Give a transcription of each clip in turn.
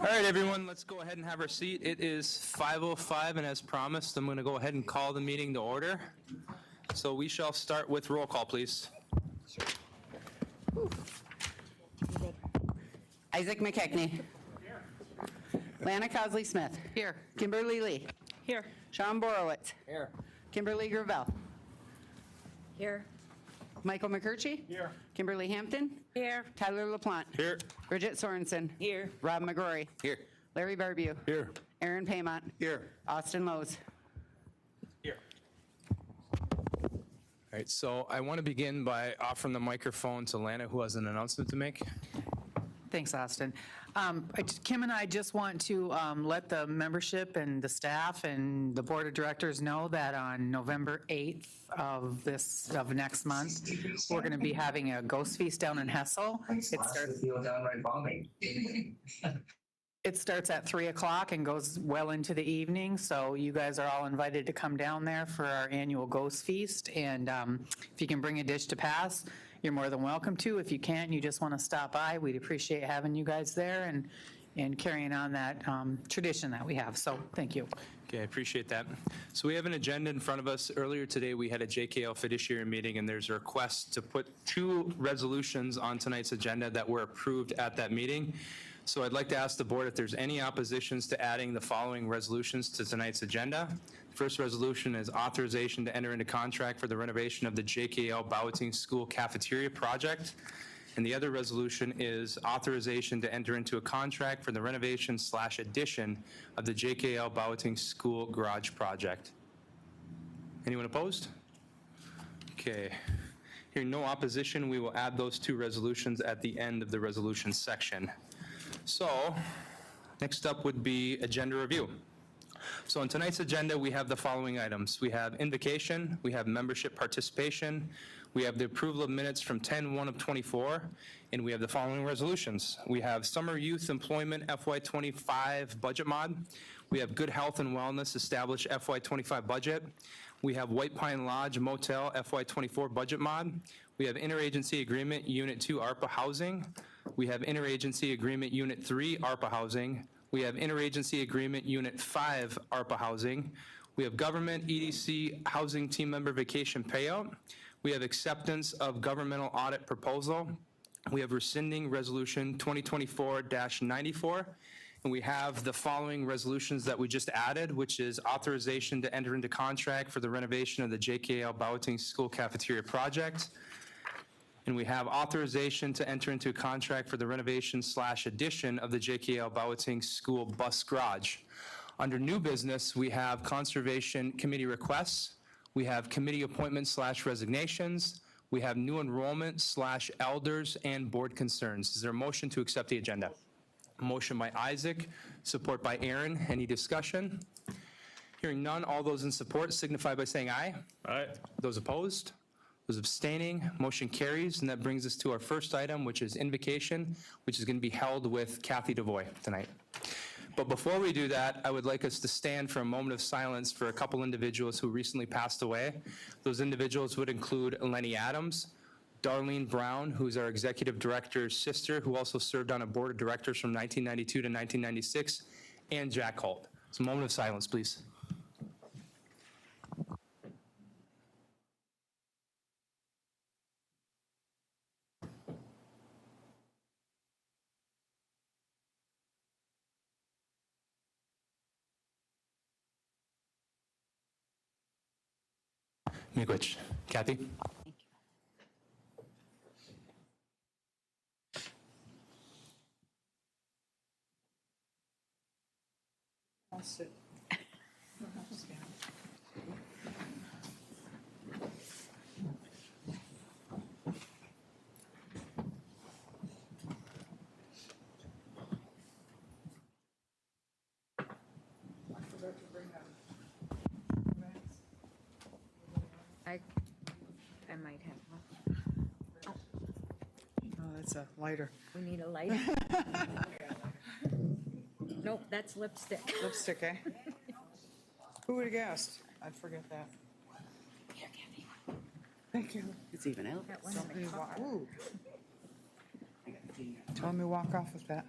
All right, everyone, let's go ahead and have our seat. It is 5:05, and as promised, I'm going to go ahead and call the meeting to order. So we shall start with roll call, please. Isaac McKechnie. Here. Lana Cosley-Smith. Here. Kimberly Lee. Here. Sean Borowitz. Here. Kimberly Gravel. Here. Michael McCurchie. Here. Kimberly Hampton. Here. Tyler LaPlante. Here. Bridget Sorensen. Here. Rob McGrory. Here. Larry Barbeau. Here. Aaron Paymont. Here. Austin Lowe's. Here. All right, so I want to begin by offering the microphone to Lana, who has an announcement to make. Thanks, Austin. Kim and I just want to let the membership and the staff and the board of directors know that on November 8th of next month, we're going to be having a ghost feast down in Hessel. It starts at 3 o'clock and goes well into the evening, so you guys are all invited to come down there for our annual ghost feast. And if you can bring a dish to pass, you're more than welcome to. If you can't, you just want to stop by, we'd appreciate having you guys there and carrying on that tradition that we have. So thank you. Okay, I appreciate that. So we have an agenda in front of us. Earlier today, we had a JKL fiduciary meeting, and there's a request to put 2 resolutions on tonight's agenda that were approved at that meeting. So I'd like to ask the board if there's any oppositions to adding the following resolutions to tonight's agenda. First resolution is authorization to enter into contract for the renovation of the JKL Bowating School Cafeteria Project. And the other resolution is authorization to enter into a contract for the renovation/addition of the JKL Bowating School Garage Project. Anyone opposed? Okay. Hearing no opposition, we will add those 2 resolutions at the end of the resolution section. So, next up would be agenda review. So on tonight's agenda, we have the following items. We have invocation, we have membership participation, we have the approval of minutes from 10/1 of 24, and we have the following resolutions. We have summer youth employment FY25 budget mod. We have good health and wellness established FY25 budget. We have White Pine Lodge Motel FY24 budget mod. We have interagency agreement Unit 2 ARPA housing. We have interagency agreement Unit 3 ARPA housing. We have interagency agreement Unit 5 ARPA housing. We have government EDC housing team member vacation payout. We have acceptance of governmental audit proposal. We have rescinding resolution 2024-94. And we have the following resolutions that we just added, which is authorization to enter into contract for the renovation of the JKL Bowating School Cafeteria Project. And we have authorization to enter into a contract for the renovation/addition of the JKL Bowating School Bus Garage. Under new business, we have Conservation Committee requests. We have committee appointments/resignations. We have new enrollment/elders and board concerns. Is there a motion to accept the agenda? Motion by Isaac, support by Aaron. Any discussion? Hearing none, all those in support signify by saying aye. Aye. Those opposed? Those abstaining? Motion carries, and that brings us to our first item, which is invocation, which is going to be held with Kathy Devoy tonight. But before we do that, I would like us to stand for a moment of silence for a couple individuals who recently passed away. Those individuals would include Lenny Adams, Darlene Brown, who's our executive director's sister, who also served on a board of directors from 1992 to 1996, and Jack Holt. So a moment of silence, please. Miigwech. Kathy? Thank you. I'll sit. I might have one. Oh, that's a lighter. We need a light. Nope, that's lipstick. Lipstick, eh? Who would have guessed? I'd forget that. Here, Kathy. Thank you. It's even out. That one in the car. Ooh. Tell me walk off with that.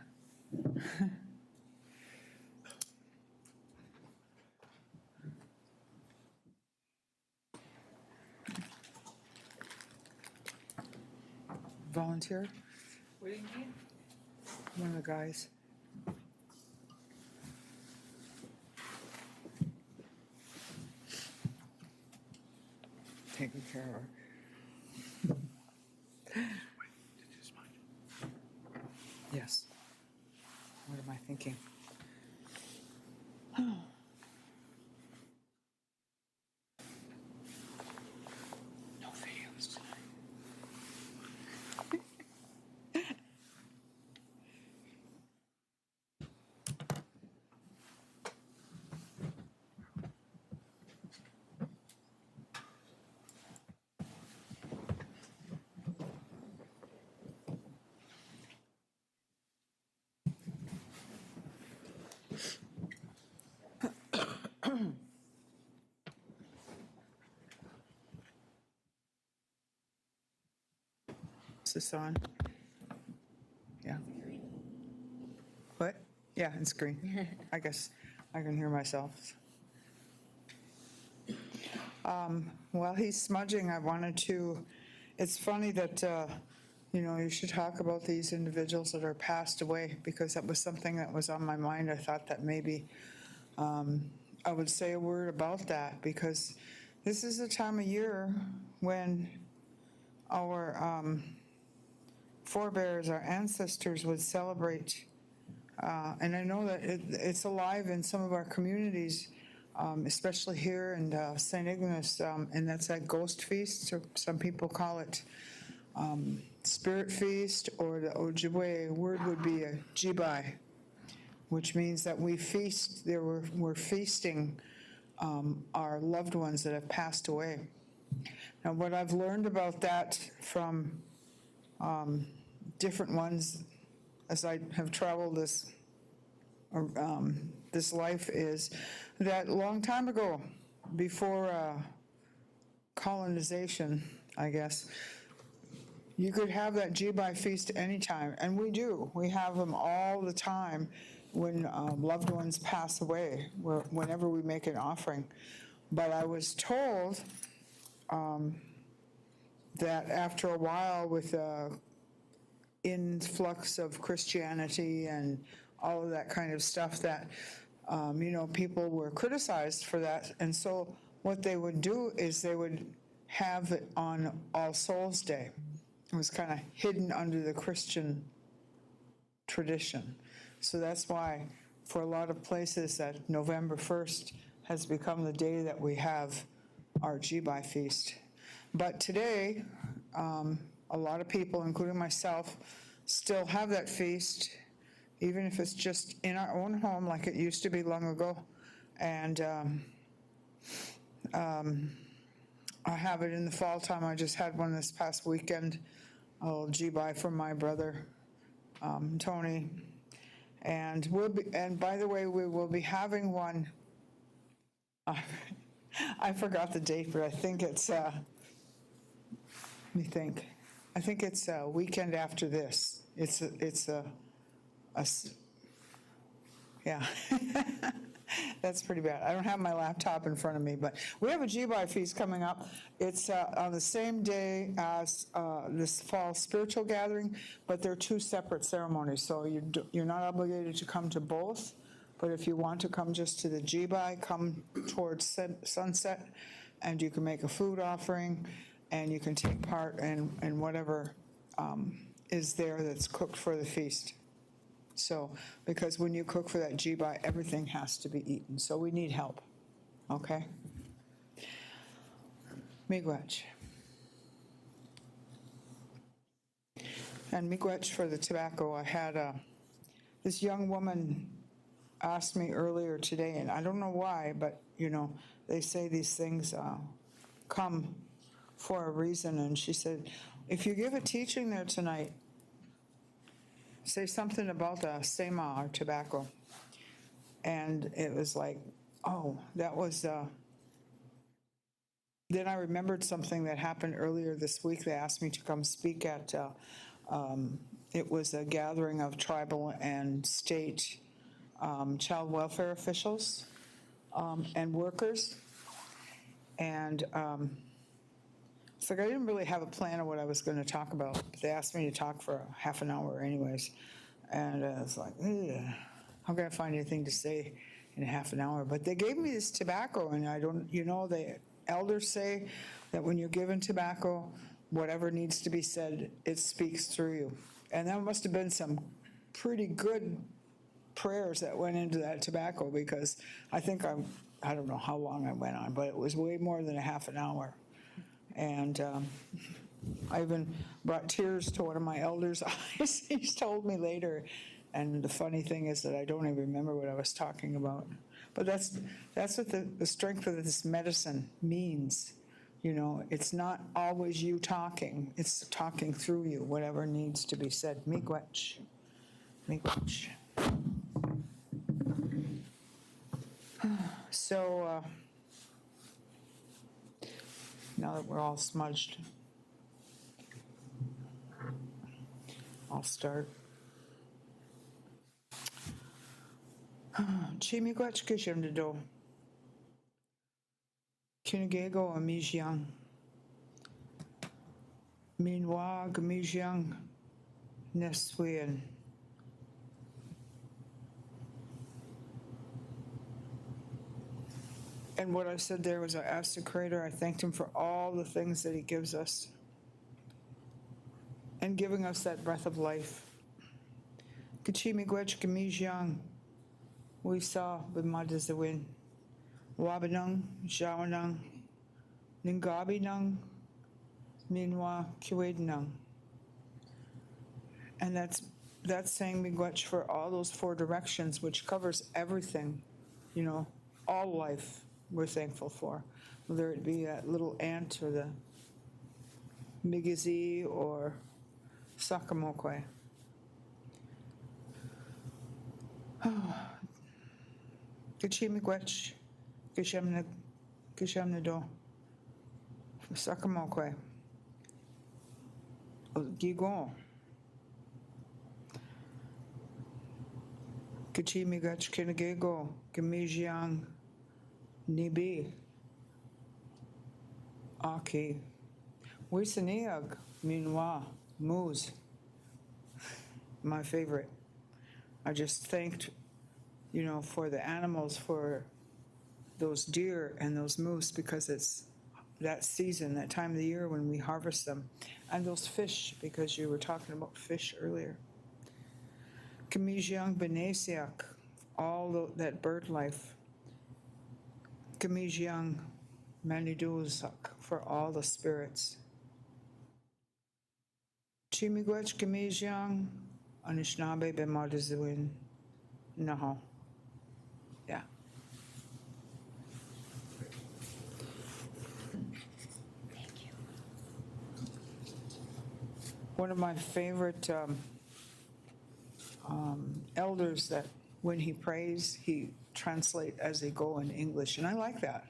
volunteer? What do you need? One of the guys. Taking care of her. Yes. What am I thinking? No videos tonight. Is this on? Yeah. What? Yeah, it's green. I guess I can hear myself. While he's smudging, I wanted to, it's funny that, you should talk about these individuals that are passed away, because that was something that was on my mind. I thought that maybe I would say a word about that, because this is the time of year when our forebears, our ancestors would celebrate. And I know that it's alive in some of our communities, especially here in St. Ignace, and that's that ghost feast, or some people call it spirit feast, or the Ojibwe word would be a jibai, which means that we feast, we're feasting our loved ones that have passed away. Now, what I've learned about that from different ones as I have traveled this life is that a long time ago, before colonization, I guess, you could have that Jibai feast anytime, and we do. We have them all the time when loved ones pass away, whenever we make an offering. But I was told that after a while, with influx of Christianity and all of that kind of stuff, that people were criticized for that, and so what they would do is they would have it on All Souls Day. It was kind of hidden under the Christian tradition, so that's why for a lot of places that November 1st has become the day that we have our Jibai feast. But today, a lot of people, including myself, still have that feast, even if it's just in our own home like it used to be long ago. And I have it in the fall time. I just had one this past weekend, a little Jibai from my brother, Tony. And by the way, we will be having one, I forgot the date, but I think it's, let me think. I think it's a weekend after this. Yeah. That's pretty bad. I don't have my laptop in front of me, but we have a Jibai feast coming up. It's on the same day as this fall spiritual gathering, but they're two separate ceremonies, so you're not obligated to come to both. But if you want to come just to the Jibai, come towards sunset, and you can make a food offering, and you can take part in whatever is there that's cooked for the feast. So, because when you cook for that Jibai, everything has to be eaten, so we need help, okay? Miigwech. And miigwech for the tobacco. I had this young woman asked me earlier today, and I don't know why, but, they say these things come for a reason, and she said, if you give a teaching there tonight, say something about the sema, or tobacco. And it was like, oh, that was, then I remembered something that happened earlier this week. They asked me to come speak at, it was a gathering of tribal and state child welfare officials and workers. And It's like I didn't really have a plan of what I was going to talk about. But they asked me to talk for half an hour anyways. And it's like, ugh, how can I find anything to say in half an hour? But they gave me this tobacco, and I don't, the elders say that when you're given tobacco, whatever needs to be said, it speaks through you. And that must have been some pretty good prayers that went into that tobacco, because I think I don't know how long I went on, but it was way more than a half an hour. And I even brought tears to one of my elders' eyes. He's told me later. And the funny thing is that I don't even remember what I was talking about. But that's what the strength of this medicine means. It's not always you talking. It's talking through you, whatever needs to be said. Miigwech. Miigwech. So, now that we're all smudged, I'll start. Chimiigwech kishimdido. Kinagego amijiang. Minwa gamijiang neswien. And what I said there was I asked the Creator, I thanked Him for all the things that He gives us and giving us that breath of life. Kachimigwech Kamijiang, we saw Bimadazawin, Wabanung, Jawanung, Ningabinung, Minwa Kiwadanung. And that's saying Miigwech for all those 4 directions, which covers everything, all life. We're thankful for, whether it be that little ant or the migizi or sakamokwe. Kachimigwech, kishamnado, sakamokwe, gigon. Kachimigwech kinagego, gamijiang. Nibi, Aki, Wisaniag, Minwa, Moose, my favorite. I just thanked, for the animals, for those deer and those moose, because it's that season, that time of the year when we harvest them, and those fish, because you were talking about fish earlier. Kamijiang Benesiak, all that bird life. Kamijiang Maniduzak, for all the spirits. Chimiigwech Kamijiang Anishinaabe Bemadazuin Naho. Yeah. Thank you. One of my favorite elders that when he prays, he translate as they go in English. And I like that.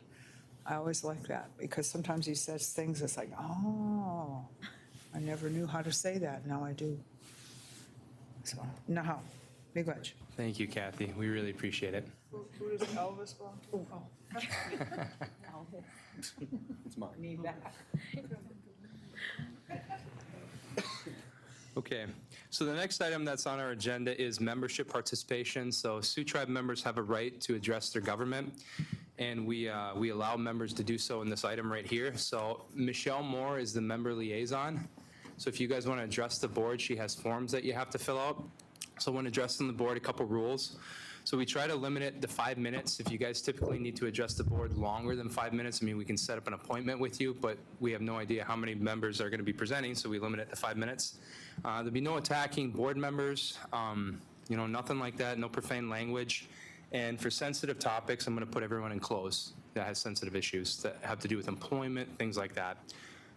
I always like that, because sometimes he says things that's like, oh, I never knew how to say that. Now I do. So, Naho. Miigwech. Thank you, Kathy. We really appreciate it. Who does Elvis go? It's mine. Okay, so the next item that's on our agenda is membership participation. So Sioux Tribe members have a right to address their government, and we allow members to do so in this item right here. So Michelle Moore is the member liaison. So if you guys want to address the board, she has forms that you have to fill out. So when addressing the board, a couple rules. So we try to limit it to 5 minutes. If you guys typically need to address the board longer than 5 minutes, we can set up an appointment with you, but we have no idea how many members are going to be presenting, so we limit it to 5 minutes. There'll be no attacking board members, nothing like that, no profane language. And for sensitive topics, I'm going to put everyone in close that has sensitive issues that have to do with employment, things like that.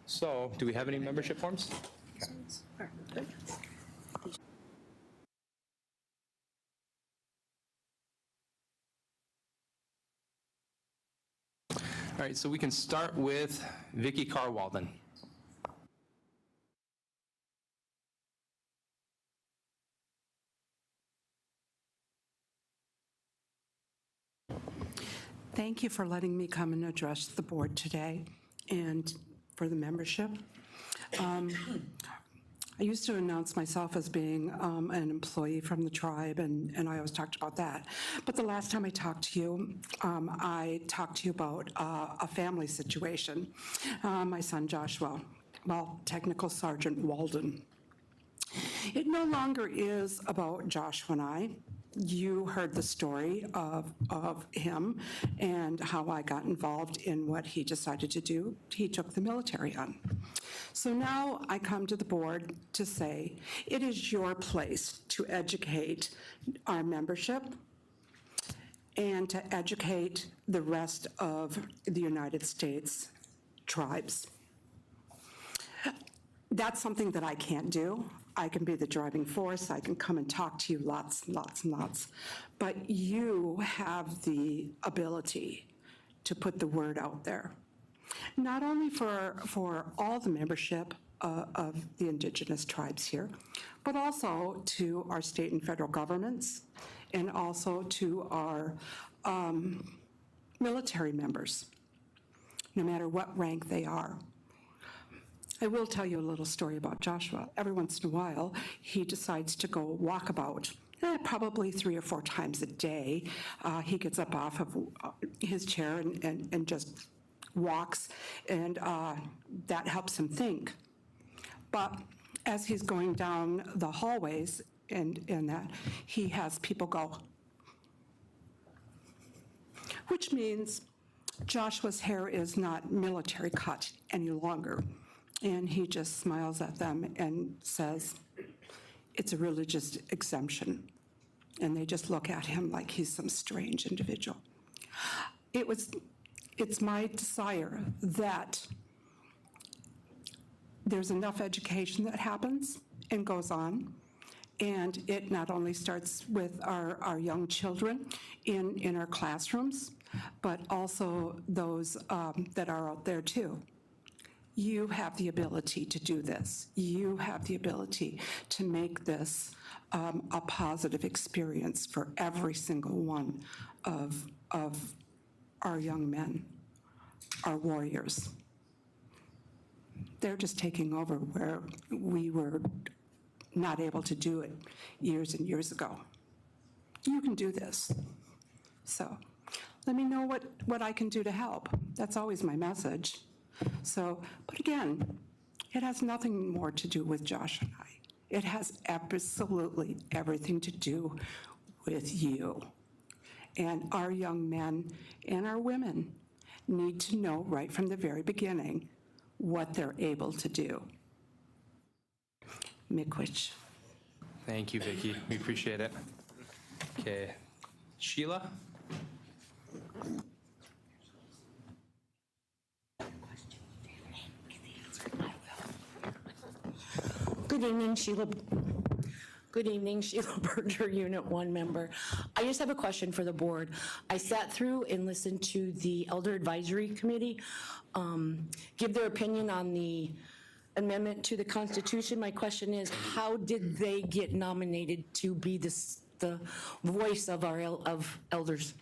So do we have any membership forms? All right, so we can start with Vicki Carwalden. Thank you for letting me come and address the board today, and for the membership. I used to announce myself as being an employee from the tribe, and I always talked about that. But the last time I talked to you about a family situation. My son Joshua, well, Technical Sergeant Walden. It no longer is about Joshua and I. You heard the story of him and how I got involved in what he decided to do. He took the military on. So now I come to the board to say, it is your place to educate our membership and to educate the rest of the United States tribes. That's something that I can't do. I can be the driving force. I can come and talk to you lots and lots and lots. But you have the ability to put the word out there, not only for all the membership of the Indigenous tribes here, but also to our state and federal governments, and also to our military members, no matter what rank they are. I will tell you a little story about Joshua. Every once in a while, he decides to go walkabout, probably 3 or 4 times a day. He gets up off of his chair and just walks, and that helps him think. But as he's going down the hallways and that, he has people go, which means Joshua's hair is not military cut any longer. And he just smiles at them and says, it's a religious exemption. And they just look at him like he's some strange individual. It's my desire that there's enough education that happens and goes on. And it not only starts with our young children in our classrooms, but also those that are out there too. You have the ability to do this. You have the ability to make this a positive experience for every single one of our young men, our warriors. They're just taking over where we were not able to do it years and years ago. You can do this. So let me know what I can do to help. That's always my message. So, but again, it has nothing more to do with Josh and I. It has absolutely everything to do with you. And our young men and our women need to know right from the very beginning what they're able to do. Miigwech. Thank you, Vicki. We appreciate it. Okay. Sheila? Good evening, Sheila. Good evening, Sheila Berger, Unit 1 member. I just have a question for the board. I sat through and listened to the Elder Advisory Committee give their opinion on the amendment to the Constitution. My question is, how did they get nominated to be the voice of our elders?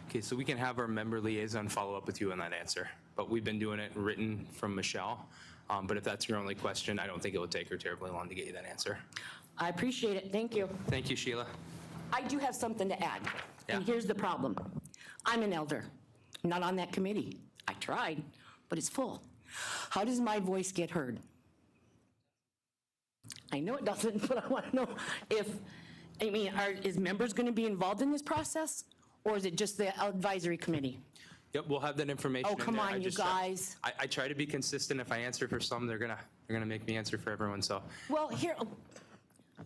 Okay, so we can have our member liaison follow up with you on that answer, but we've been doing it written from Michelle. But if that's your only question, I don't think it will take her terribly long to get you that answer. I appreciate it. Thank you. Thank you, Sheila. I do have something to add. And Yeah. here's the problem. I'm an elder, not on that committee. I tried, but it's full. How does my voice get heard? I know it doesn't, but I want to know is members going to be involved in this process? Or is it just the advisory committee? Yep, we'll have that information Oh, in come there. I on, you just guys. I try to be consistent. If I answer for some, they're gonna make me answer for everyone, so Well, here,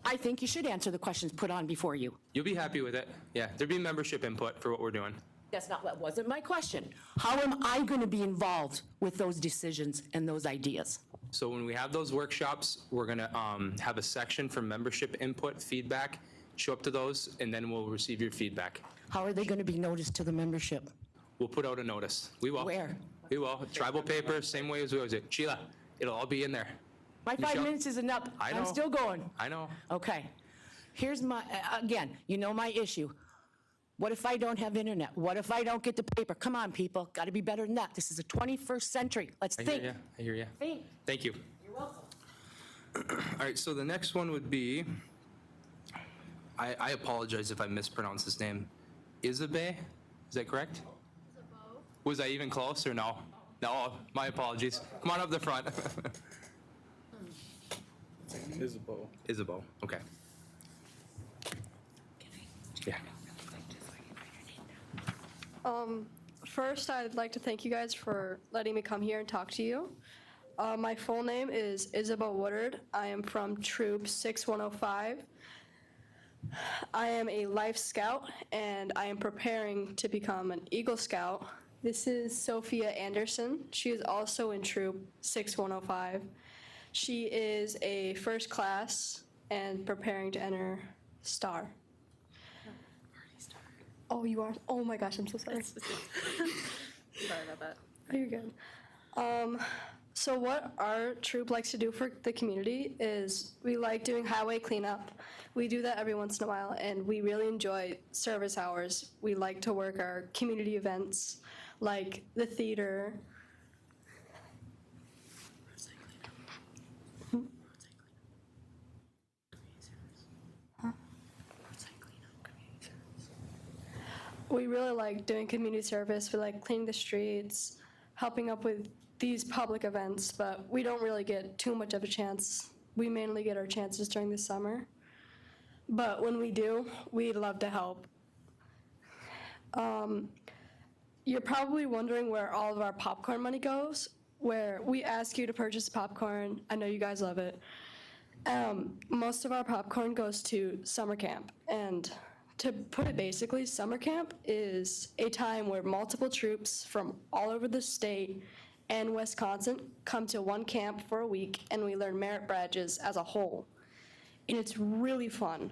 I think you should answer the questions put on before you. you'll be happy with it. Yeah, there'll be membership input for what we're doing. That wasn't my question. How am I going to be involved with those decisions and those ideas? So when we have those workshops, we're gonna have a section for membership input, feedback, show up to those, and then we'll receive your feedback. How are they going to be noticed to the membership? We'll put out a notice. We will. Where? We will. Tribal paper, same way as we always do. Sheila, it'll all be in there. My 5 Michelle? minutes isn't up. I I'm know. still going. I know. Okay. Here's my, again, you know my issue. What if I don't have internet? What if I don't get the paper? Come on, people, got to be better than that. This is the 21st century. Let's I think. hear you. I hear you. Think. Thank you. You're welcome. All right, so the next one would be, I apologize if I mispronounce his name. Isabe, is that correct? Was I even close or no? No, my apologies. Come on up the front. Isabeau. Isabeau, okay. Yeah. First, I'd like to thank you guys for letting me come here and talk to you. My full name is Isabel Woodard. I am from Troop 6105. I am a Life Scout, and I am preparing to become an Eagle Scout. This is Sophia Anderson. She is also in Troop 6105. She is a first class and preparing to enter STAR. Oh, you are? Oh my gosh, I'm so sorry. Sorry about that. Oh, you're good. So what our troop likes to do for the community is we like doing highway cleanup. We do that every once in a while, and we really enjoy service hours. We like to work our community events, like the theater. We really like doing community service. We like cleaning the streets, helping up with these public events, but we don't really get too much of a chance. We mainly get our chances during the summer. But when we do, we love to help. You're probably wondering where all of our popcorn money goes, where we ask you to purchase popcorn. I know you guys love it. Most of our popcorn goes to summer camp, and to put it basically, summer camp is a time where multiple troops from all over the state and Wisconsin come to one camp for a week, and we learn merit badges as a whole. And it's really fun.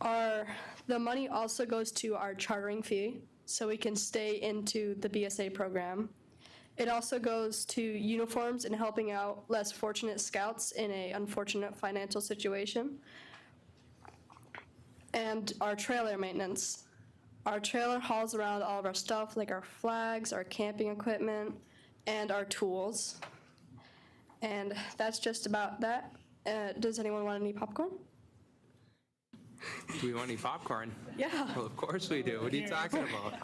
The money also goes to our chartering fee, so we can stay into the BSA program. It also goes to uniforms and helping out less fortunate scouts in an unfortunate financial situation. And our trailer maintenance. Our trailer hauls around all of our stuff, like our flags, our camping equipment, and our tools. And that's just about that. Does anyone want any popcorn? Do we want any popcorn? Yeah. Well, of course we do. What are you talking about?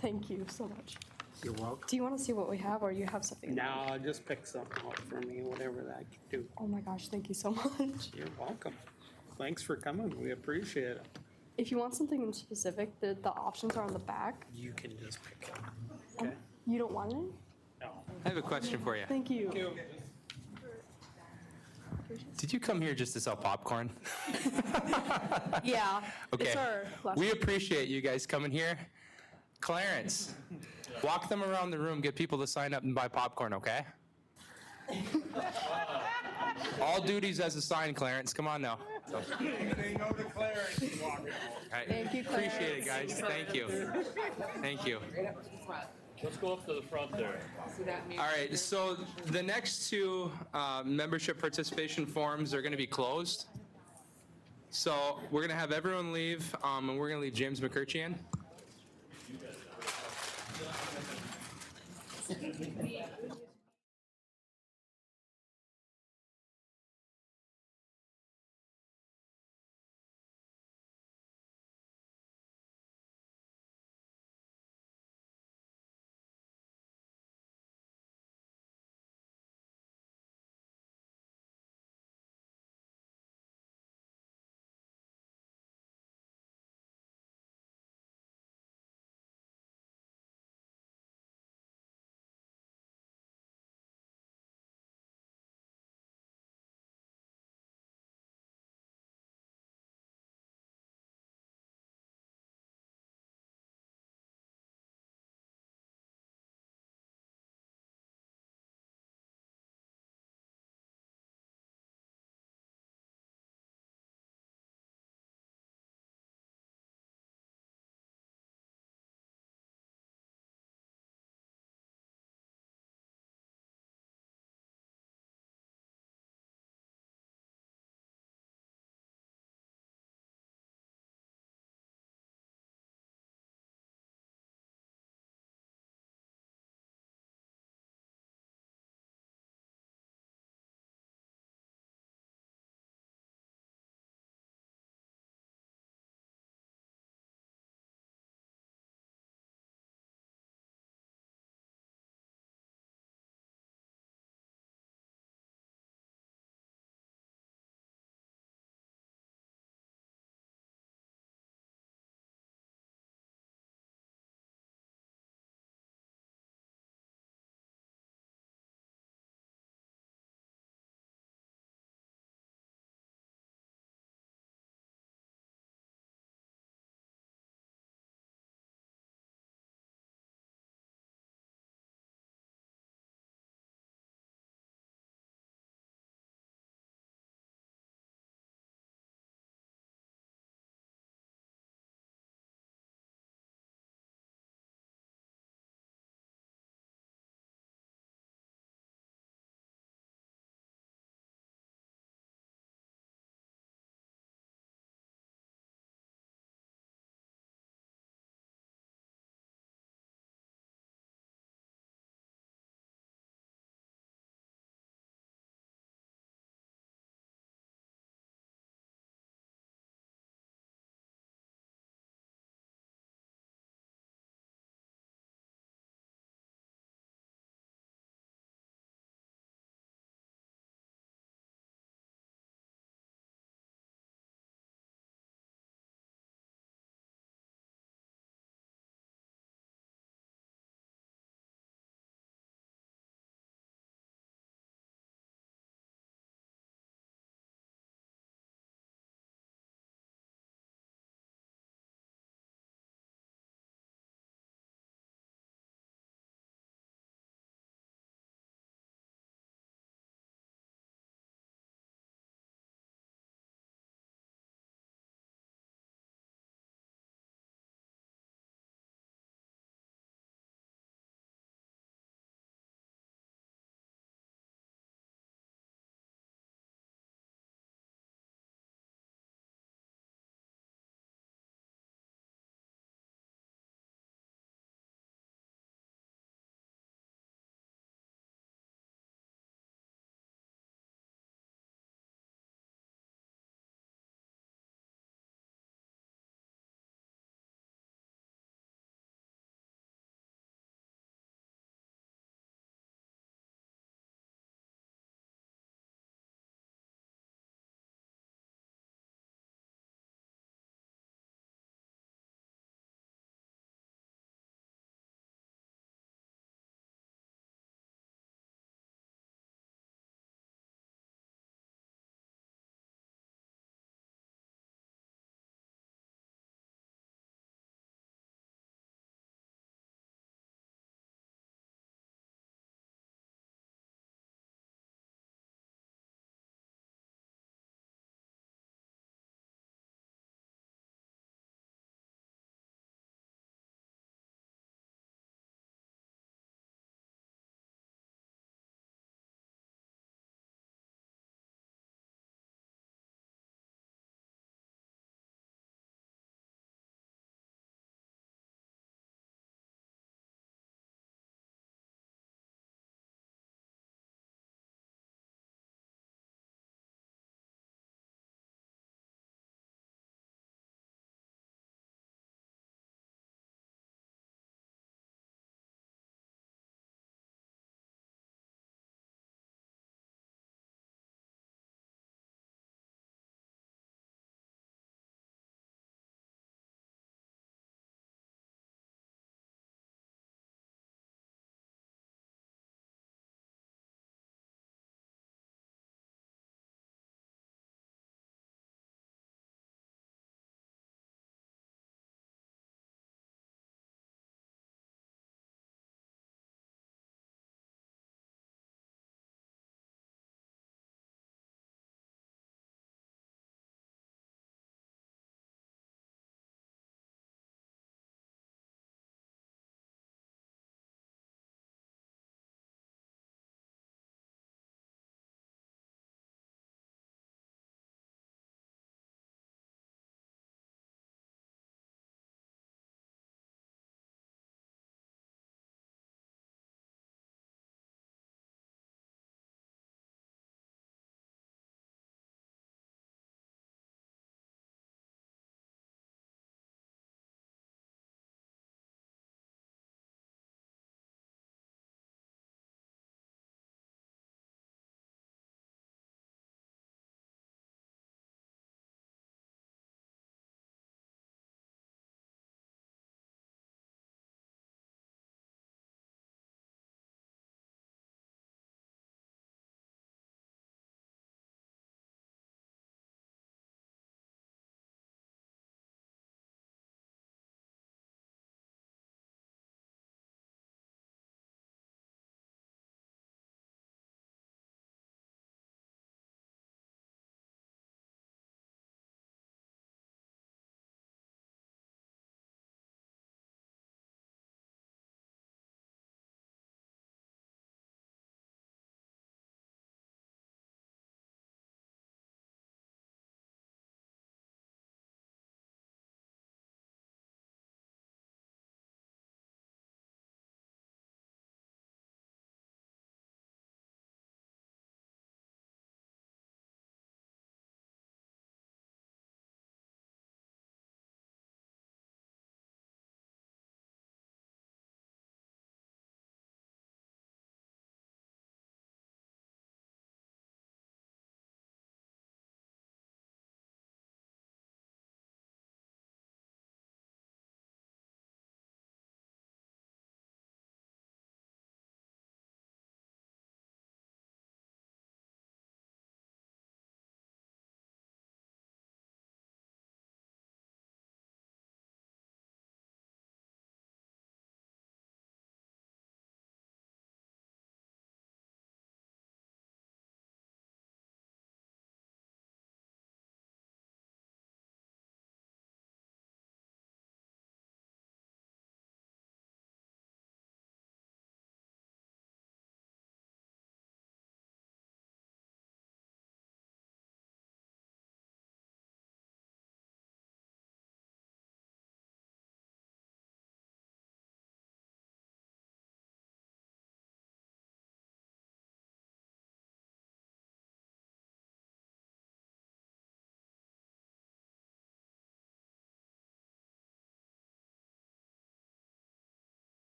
Thank you so much. You're welcome. Do you want to see what we have, or you have something? in mind? No, just pick something out for me, whatever that can do. Oh my gosh, thank you so much. You're welcome. Thanks for coming. We appreciate it. If you want something in specific, the options are on the back. You can just pick it. Okay? You don't want any? No. I have a question for you. Thank you. Did you come here just to sell popcorn? Yeah. Okay. It's our last. We appreciate you guys coming here. Clarence, walk them around the room, get people to sign up and buy popcorn, okay? All duties as assigned, Clarence. Come on now. They know the Clarence walking. Thank you, Clarence. Appreciate it, guys. Thank you. Thank you. Let's go up to the front there. All right, so the next two membership participation forms are going to be closed. So we're going to have everyone leave, and we're going to leave James McCurcheon.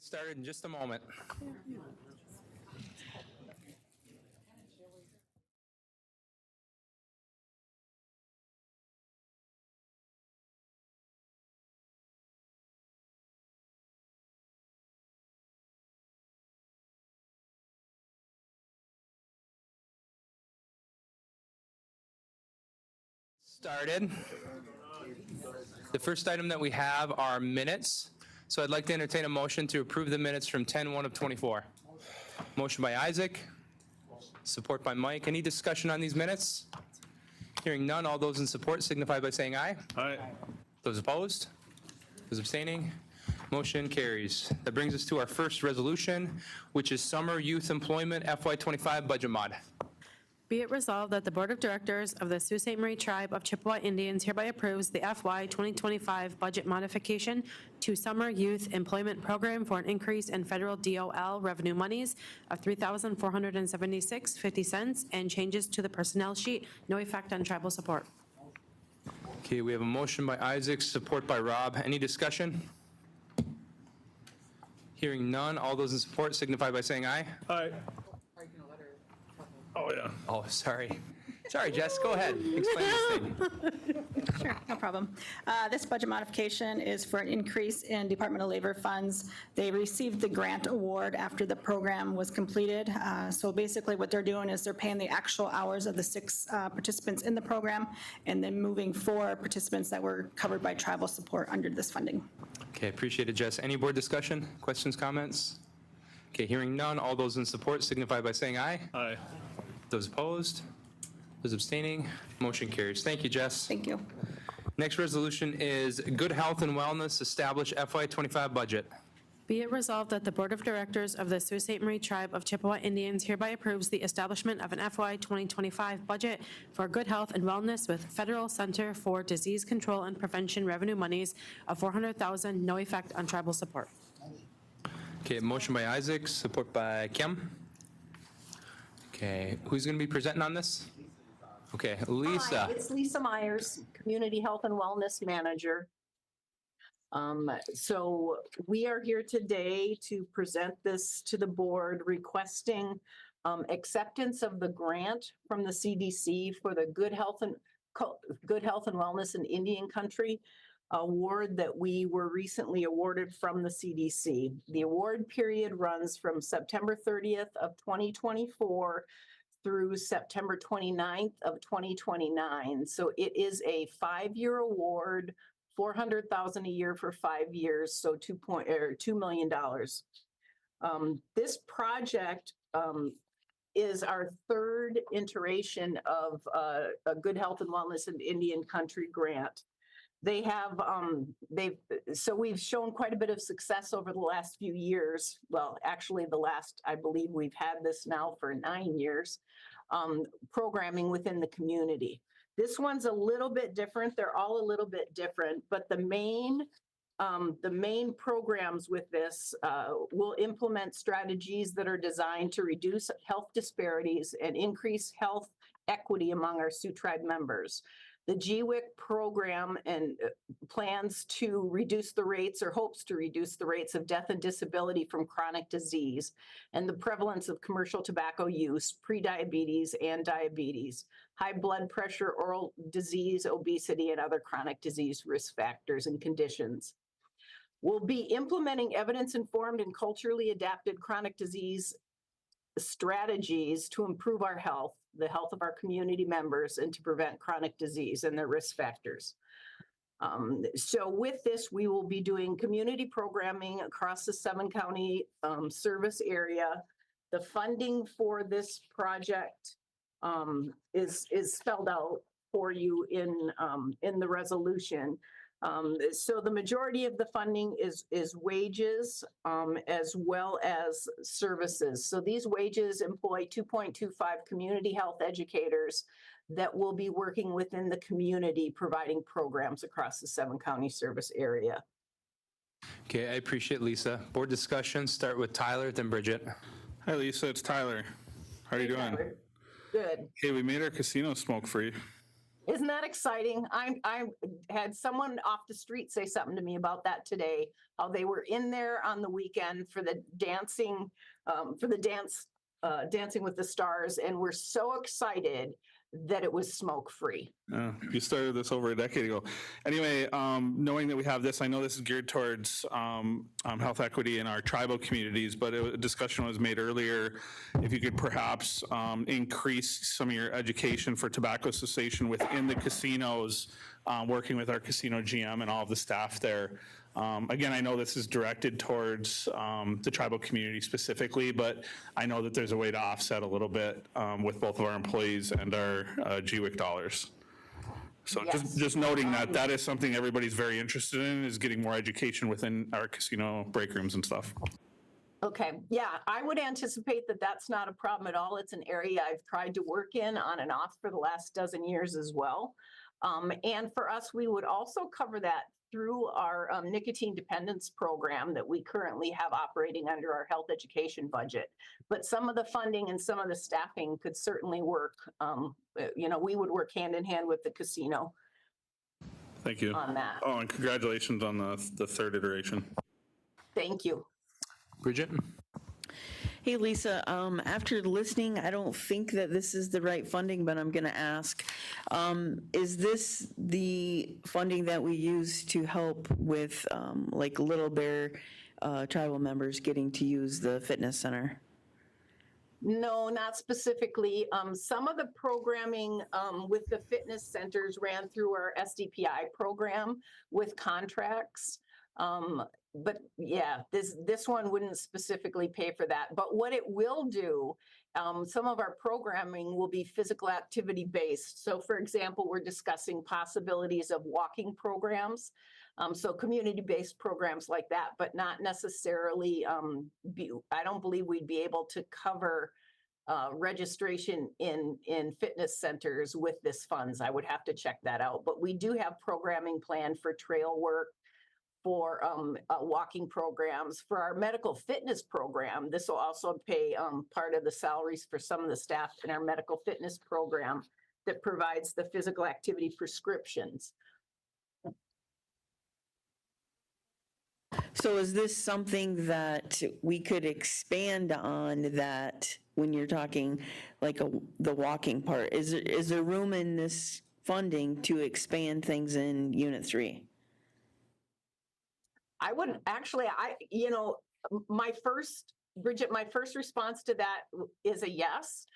Started in just a moment. Started. The first item that we have are minutes. So I'd like to entertain a motion to approve the minutes from 10:1 of 24. Motion by Isaac, support by Mike. Any discussion on these minutes? Hearing none, all those in support signify by saying aye. Aye. Those opposed? Those abstaining? Motion carries. That brings us to our first resolution, which is Summer Youth Employment FY25 Budget Mod. Be it resolved that the Board of Directors of the Sault Ste. Marie Tribe of Chippewa Indians hereby approves the FY 2025 budget modification to Summer Youth Employment Program for an increase in federal DOL revenue monies of $3,476.50 and changes to the personnel sheet, no effect on tribal support. Okay, we have a motion by Isaac, support by Rob. Any discussion? Hearing none, all those in support signify by saying aye. Aye. Oh, yeah. Oh, sorry. Sorry, Jess, go ahead. Explain this thing. Sure, no problem. This budget modification is for an increase in Department of Labor funds. They received the grant award after the program was completed. So basically what they're doing is they're paying the actual hours of the 6 participants in the program and then moving 4 participants that were covered by tribal support under this funding. Okay, appreciate it, Jess. Any board discussion, questions, comments? Okay, hearing none, all those in support signify by saying aye. Aye. Those opposed? Those abstaining? Motion carries. Thank you, Jess. Thank you. Next resolution is Good Health and Wellness Establish FY25 Budget. Be it resolved that the Board of Directors of the Sault Ste. Marie Tribe of Chippewa Indians hereby approves the establishment of an FY 2025 budget for good health and wellness with Federal Center for Disease Control and Prevention revenue monies of $400,000, no effect on tribal support. Okay, motion by Isaac, support by Kim. Okay, who's going to be presenting on this? Okay, Lisa. Hi, it's Lisa Myers, Community Health and Wellness Manager. So we are here today to present this to the board requesting acceptance of the grant from the CDC for the Good Health and Wellness in Indian Country award that we were recently awarded from the CDC. The award period runs from September 30th of 2024 through September 29th of 2029. So it is a 5-year award, $400,000 a year for 5 years, so $2 million. This project is our 3rd iteration of a Good Health and Wellness in Indian Country grant. They have, so we've shown quite a bit of success over the last few years. Well, actually I believe we've had this now for 9 years, programming within the community. This one's a little bit different. They're all a little bit different, but the main programs with this will implement strategies that are designed to reduce health disparities and increase health equity among our Sioux Tribe members. The GWIC program and plans to reduce the rates or hopes to reduce the rates of death and disability from chronic disease and the prevalence of commercial tobacco use, prediabetes and diabetes, high blood pressure, oral disease, obesity, and other chronic disease risk factors and conditions. We'll be implementing evidence-informed and culturally adapted chronic disease strategies to improve our health, the health of our community members, and to prevent chronic disease and their risk factors. So with this, we will be doing community programming across the 7-county service area. The funding for this project is spelled out for you in the resolution. So the majority of the funding is wages as well as services. So these wages employ 2.25 community health educators that will be working within the community, providing programs across the 7-county service area. Okay, I appreciate Lisa. Board discussion, start with Tyler, then Bridget. Hi, Lisa. It's Tyler. How are you doing? Tyler. Good. Hey, we made our casino smoke free. Isn't that exciting? I had someone off the street say something to me about that today, how they were in there on the weekend for the dancing, Dancing with the Stars, and were so excited that it was smoke-free. You started this over a decade ago. Anyway, knowing that we have this, I know this is geared towards health equity in our tribal communities, but a discussion was made earlier, if you could perhaps increase some of your education for tobacco cessation within the casinos, working with our casino GM and all of the staff there. Again, I know this is directed towards the tribal community specifically, but I know that there's a way to offset a little bit with both of our employees and our GWIC dollars. So Yes. just noting that that is something everybody's very interested in, is getting more education within our casino break rooms and stuff. Okay, yeah, I would anticipate that that's not a problem at all. It's an area I've tried to work in on and off for the last dozen years as well. And for us, we would also cover that through our nicotine dependence program that we currently have operating under our health education budget. But some of the funding and some of the staffing could certainly work. We would work hand in hand with the casino Thank you. on that. Oh, and congratulations on the third iteration. Thank you. Bridget? Hey, Lisa, after listening, I don't think that this is the right funding, but I'm going to ask, is this the funding that we use to help with like Little Bear tribal members getting to use the fitness center? No, not specifically. Some of the programming with the fitness centers ran through our SDPI program with contracts. But yeah, this one wouldn't specifically pay for that. But what it will do, some of our programming will be physical activity based. So for example, we're discussing possibilities of walking programs. So community-based programs like that, but not necessarily, I don't believe we'd be able to cover registration in fitness centers with this funds. I would have to check that out. But we do have programming planned for trail work, for walking programs. For our medical fitness program, this will also pay part of the salaries for some of the staff in our medical fitness program that provides the physical activity prescriptions. So is this something that we could expand on, that when you're talking like the walking part, is there room in this funding to expand things in Unit 3? I wouldn't actually, Bridget, my first response to that is a yes.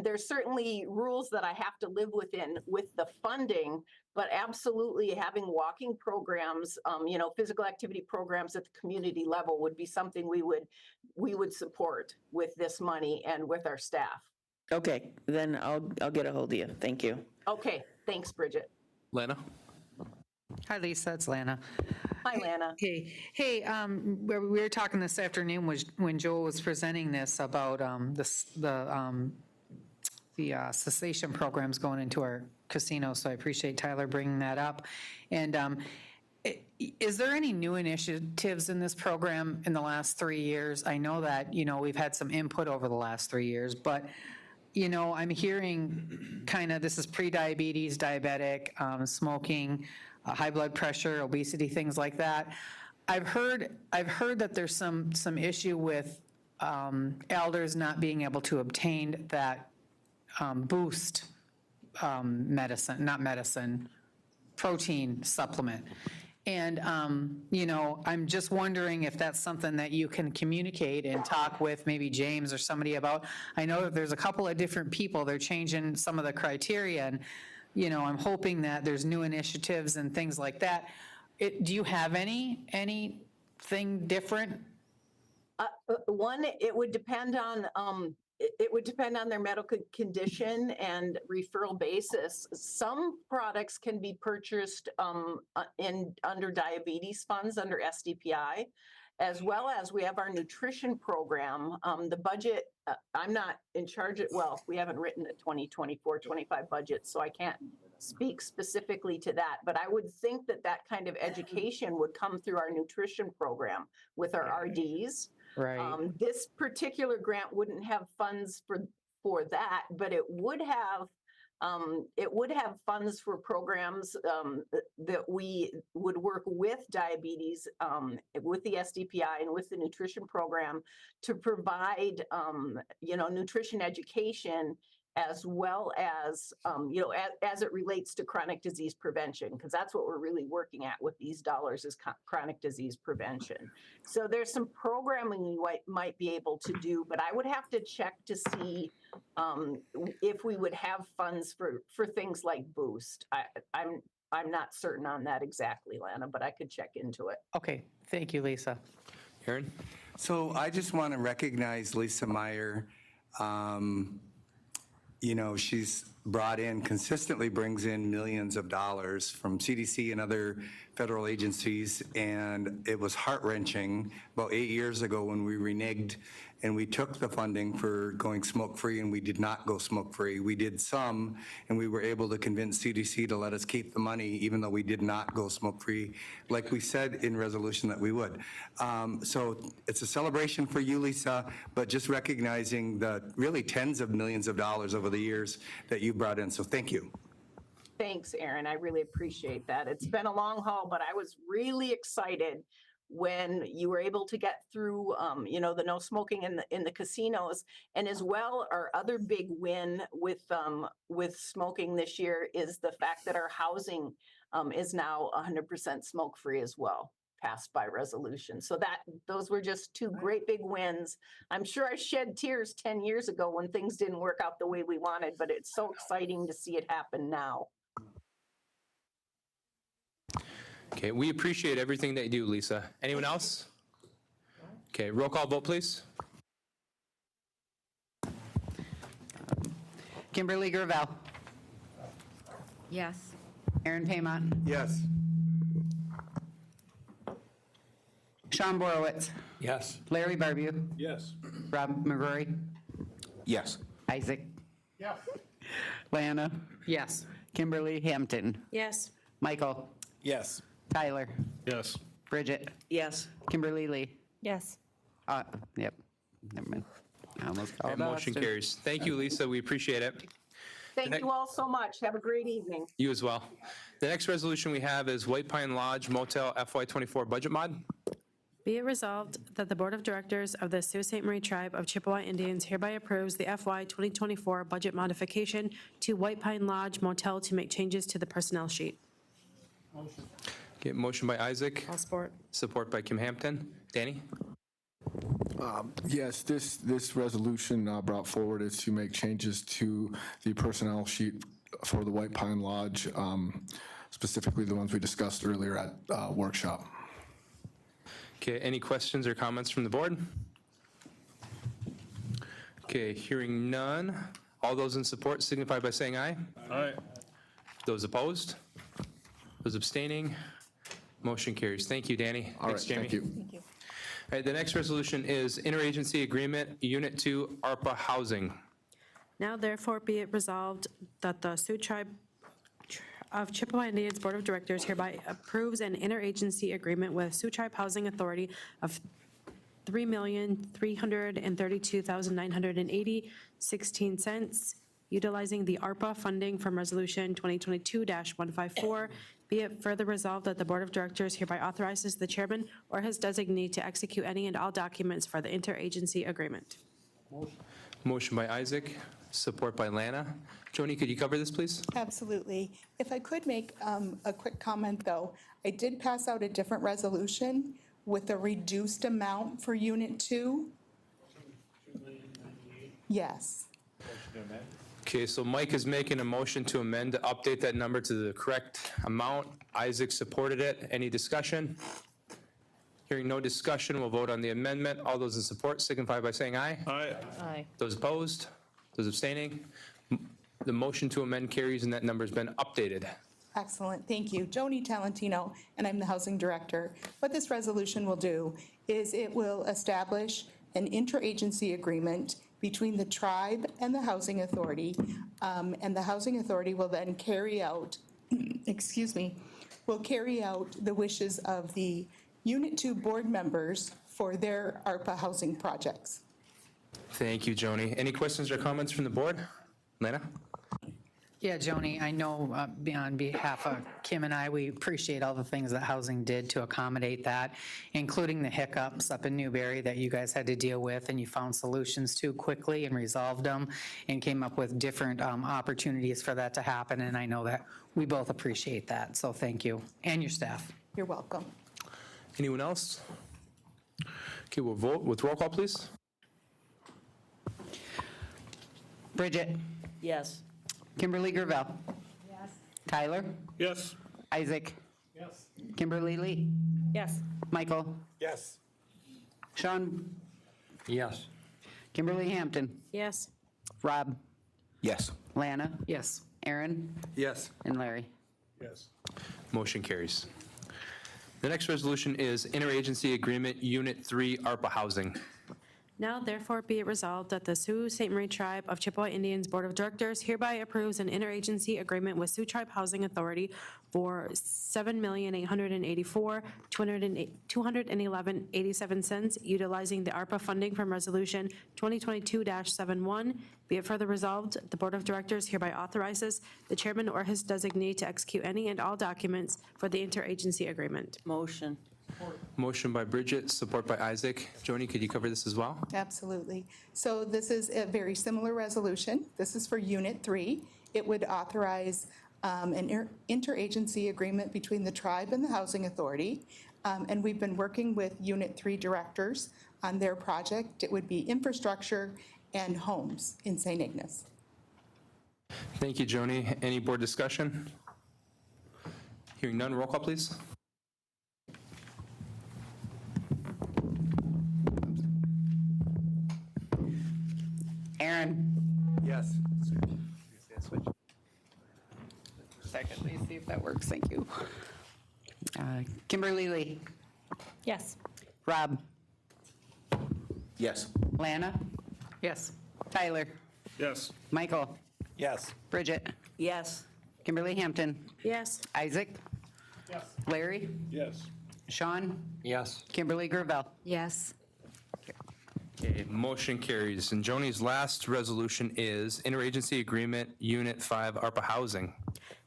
There's certainly rules that I have to live within with the funding, but absolutely having walking programs, physical activity programs at the community level would be something we would support with this money and with our staff. Okay, then I'll get a hold of you. Thank you. Okay, thanks, Bridget. Lana? Hi, Lisa, it's Lana. Hi, Lana. Hey, we were talking this afternoon when Joel was presenting this about the cessation programs going into our casino, so I appreciate Tyler bringing that up. And is there any new initiatives in this program in the last 3 years? I know that, we've had some input over the last 3 years, but, I'm hearing kind of, this is pre-diabetes, diabetic, smoking, high blood pressure, obesity, things like that. I've heard that there's some issue with elders not being able to obtain that boost protein supplement. And, I'm just wondering if that's something that you can communicate and talk with maybe James or somebody about. I know that there's a couple of different people, they're changing some of the criteria, and, I'm hoping that there's new initiatives and things like that. Do you have anything different? One, it would depend on their medical condition and referral basis. Some products can be purchased under diabetes funds under SDPI, as well as we have our nutrition program. The budget, I'm not in charge of, we haven't written a 2024-25 budget, so I can't speak specifically to that, but I would think that kind of education would come through our nutrition program with our RDs. Right. This particular grant wouldn't have funds for that, but it would have It would have funds for programs that we would work with diabetes, with the SDPI and with the nutrition program to provide, nutrition education as well as, as it relates to chronic disease prevention, because that's what we're really working at with these dollars is chronic disease prevention. So there's some programming we might be able to do, but I would have to check to see if we would have funds for things like Boost. I'm not certain on that exactly, Lana, but I could check into it. Okay, thank you, Lisa. Aaron? So I just want to recognize Lisa Meyer. She's consistently brings in millions of dollars from CDC and other federal agencies, and it was heart-wrenching about 8 years ago when we reneged and we took the funding for going smoke-free, and we did not go smoke-free. We did some, and we were able to convince CDC to let us keep the money, even though we did not go smoke-free, like we said in resolution that we would. So it's a celebration for you, Lisa, but just recognizing the really tens of millions of dollars over the years that you brought in. So thank you. Thanks, Aaron. I really appreciate that. It's been a long haul, but I was really excited when you were able to get through, the no smoking in the casinos. And as well, our other big win with smoking this year is the fact that our housing is now 100% smoke-free as well, passed by resolution. So those were just two great big wins. I'm sure I shed tears 10 years ago when things didn't work out the way we wanted, but it's so exciting to see it happen now. Okay, we appreciate everything that you do, Lisa. Anyone else? Okay, roll call vote, please. Kimberly Gravel. Yes. Aaron Paymont. Yes. Sean Borowitz. Yes. Larry Barbeau. Yes. Rob McGrory. Yes. Isaac. Yes. Lana. Yes. Kimberly Hampton. Yes. Michael. Yes. Tyler. Yes. Bridget. Yes. Kimberly Lee. Yes. Yep. Never mind. I almost called And motion Austin. carries. Thank you, Lisa. We appreciate it. Thank you all so much. Have a great evening. You as well. The next resolution we have is White Pine Lodge Motel FY24 budget mod. Be it resolved that the Board of Directors of the Sault Ste. Marie Tribe of Chippewa Indians hereby approves the FY 2024 budget modification to White Pine Lodge Motel to make changes to the personnel sheet. Okay, motion by Isaac. All support. Support by Kim Hampton. Danny? Yes, this resolution brought forward is to make changes to the personnel sheet for the White Pine Lodge, specifically the ones we discussed earlier at workshop. Okay, any questions or comments from the board? Okay, hearing none. All those in support signify by saying aye. Aye. Those opposed? Those abstaining? Motion carries. Thank you, Danny. All right, Thanks, Jamie. thank you. All right, the next resolution is Interagency Agreement, Unit 2, ARPA Housing. Now therefore be it resolved that the Sioux Tribe of Chippewa Indians Board of Directors hereby approves an interagency agreement with Sioux Tribe Housing Authority of $3,332,980.16, utilizing the ARPA funding from Resolution 2022-154. Be it further resolved that the Board of Directors hereby authorizes the chairman or his designee to execute any and all documents for the interagency agreement. Motion by Isaac, support by Lana. Joni, could you cover this, please? Absolutely. If I could make a quick comment, though, I did pass out a different resolution with a reduced amount for Unit 2. Yes. Okay, so Mike is making a motion to amend to update that number to the correct amount. Isaac supported it. Any discussion? Hearing no discussion, we'll vote on the amendment. All those in support signify by saying aye. Aye. Aye. Those opposed? Those abstaining? The motion to amend carries and that number's been updated. Excellent, thank you. Joni Talentino, and I'm the Housing Director. What this resolution will do is it will establish an interagency agreement between the tribe and the Housing Authority, and the Housing Authority will then carry out, will carry out the wishes of the Unit 2 board members for their ARPA housing projects. Thank you, Joni. Any questions or comments from the board? Lana? Yeah, Joni, I know on behalf of Kim and I, we appreciate all the things that housing did to accommodate that, including the hiccups up in Newberry that you guys had to deal with, and you found solutions to quickly and resolved them and came up with different opportunities for that to happen, and I know that we both appreciate that, so thank you, and your staff. You're welcome. Anyone else? Okay, we'll vote with roll call, please. Bridget. Yes. Kimberly Gravel. Yes. Tyler. Yes. Isaac. Yes. Kimberly Lee. Yes. Michael. Yes. Sean. Yes. Kimberly Hampton. Yes. Rob. Yes. Lana. Yes. Aaron. Yes. And Larry. Yes. Motion carries. The next resolution is interagency agreement, Unit 3, ARPA housing. Now therefore be it resolved that the Sault Ste. Marie Tribe of Chippewa Indians Board of Directors hereby approves an interagency agreement with Sioux Tribe Housing Authority for $7,884,211.87, utilizing the ARPA funding from Resolution 2022-71. Be it further resolved, the Board of Directors hereby authorizes the chairman or his designee to execute any and all documents for the interagency agreement. Motion. Motion by Bridget, support by Isaac. Joni, could you cover this as well? Absolutely. So this is a very similar resolution. This is for Unit 3. It would authorize an interagency agreement between the tribe and the Housing Authority. And we've been working with Unit 3 directors on their project. It would be infrastructure and homes in St. Ignace. Thank you, Joni. Any board discussion? Hearing none, roll call, please. Aaron. Yes. Second, let me see if that works. Thank you. Kimberly Lee. Yes. Rob. Yes. Lana. Yes. Tyler. Yes. Michael. Yes. Bridget. Yes. Kimberly Hampton. Yes. Isaac. Yes. Larry. Yes. Sean. Yes. Kimberly Gravel. Yes. Okay, motion carries. And Joni's last resolution is interagency agreement, Unit 5, ARPA housing.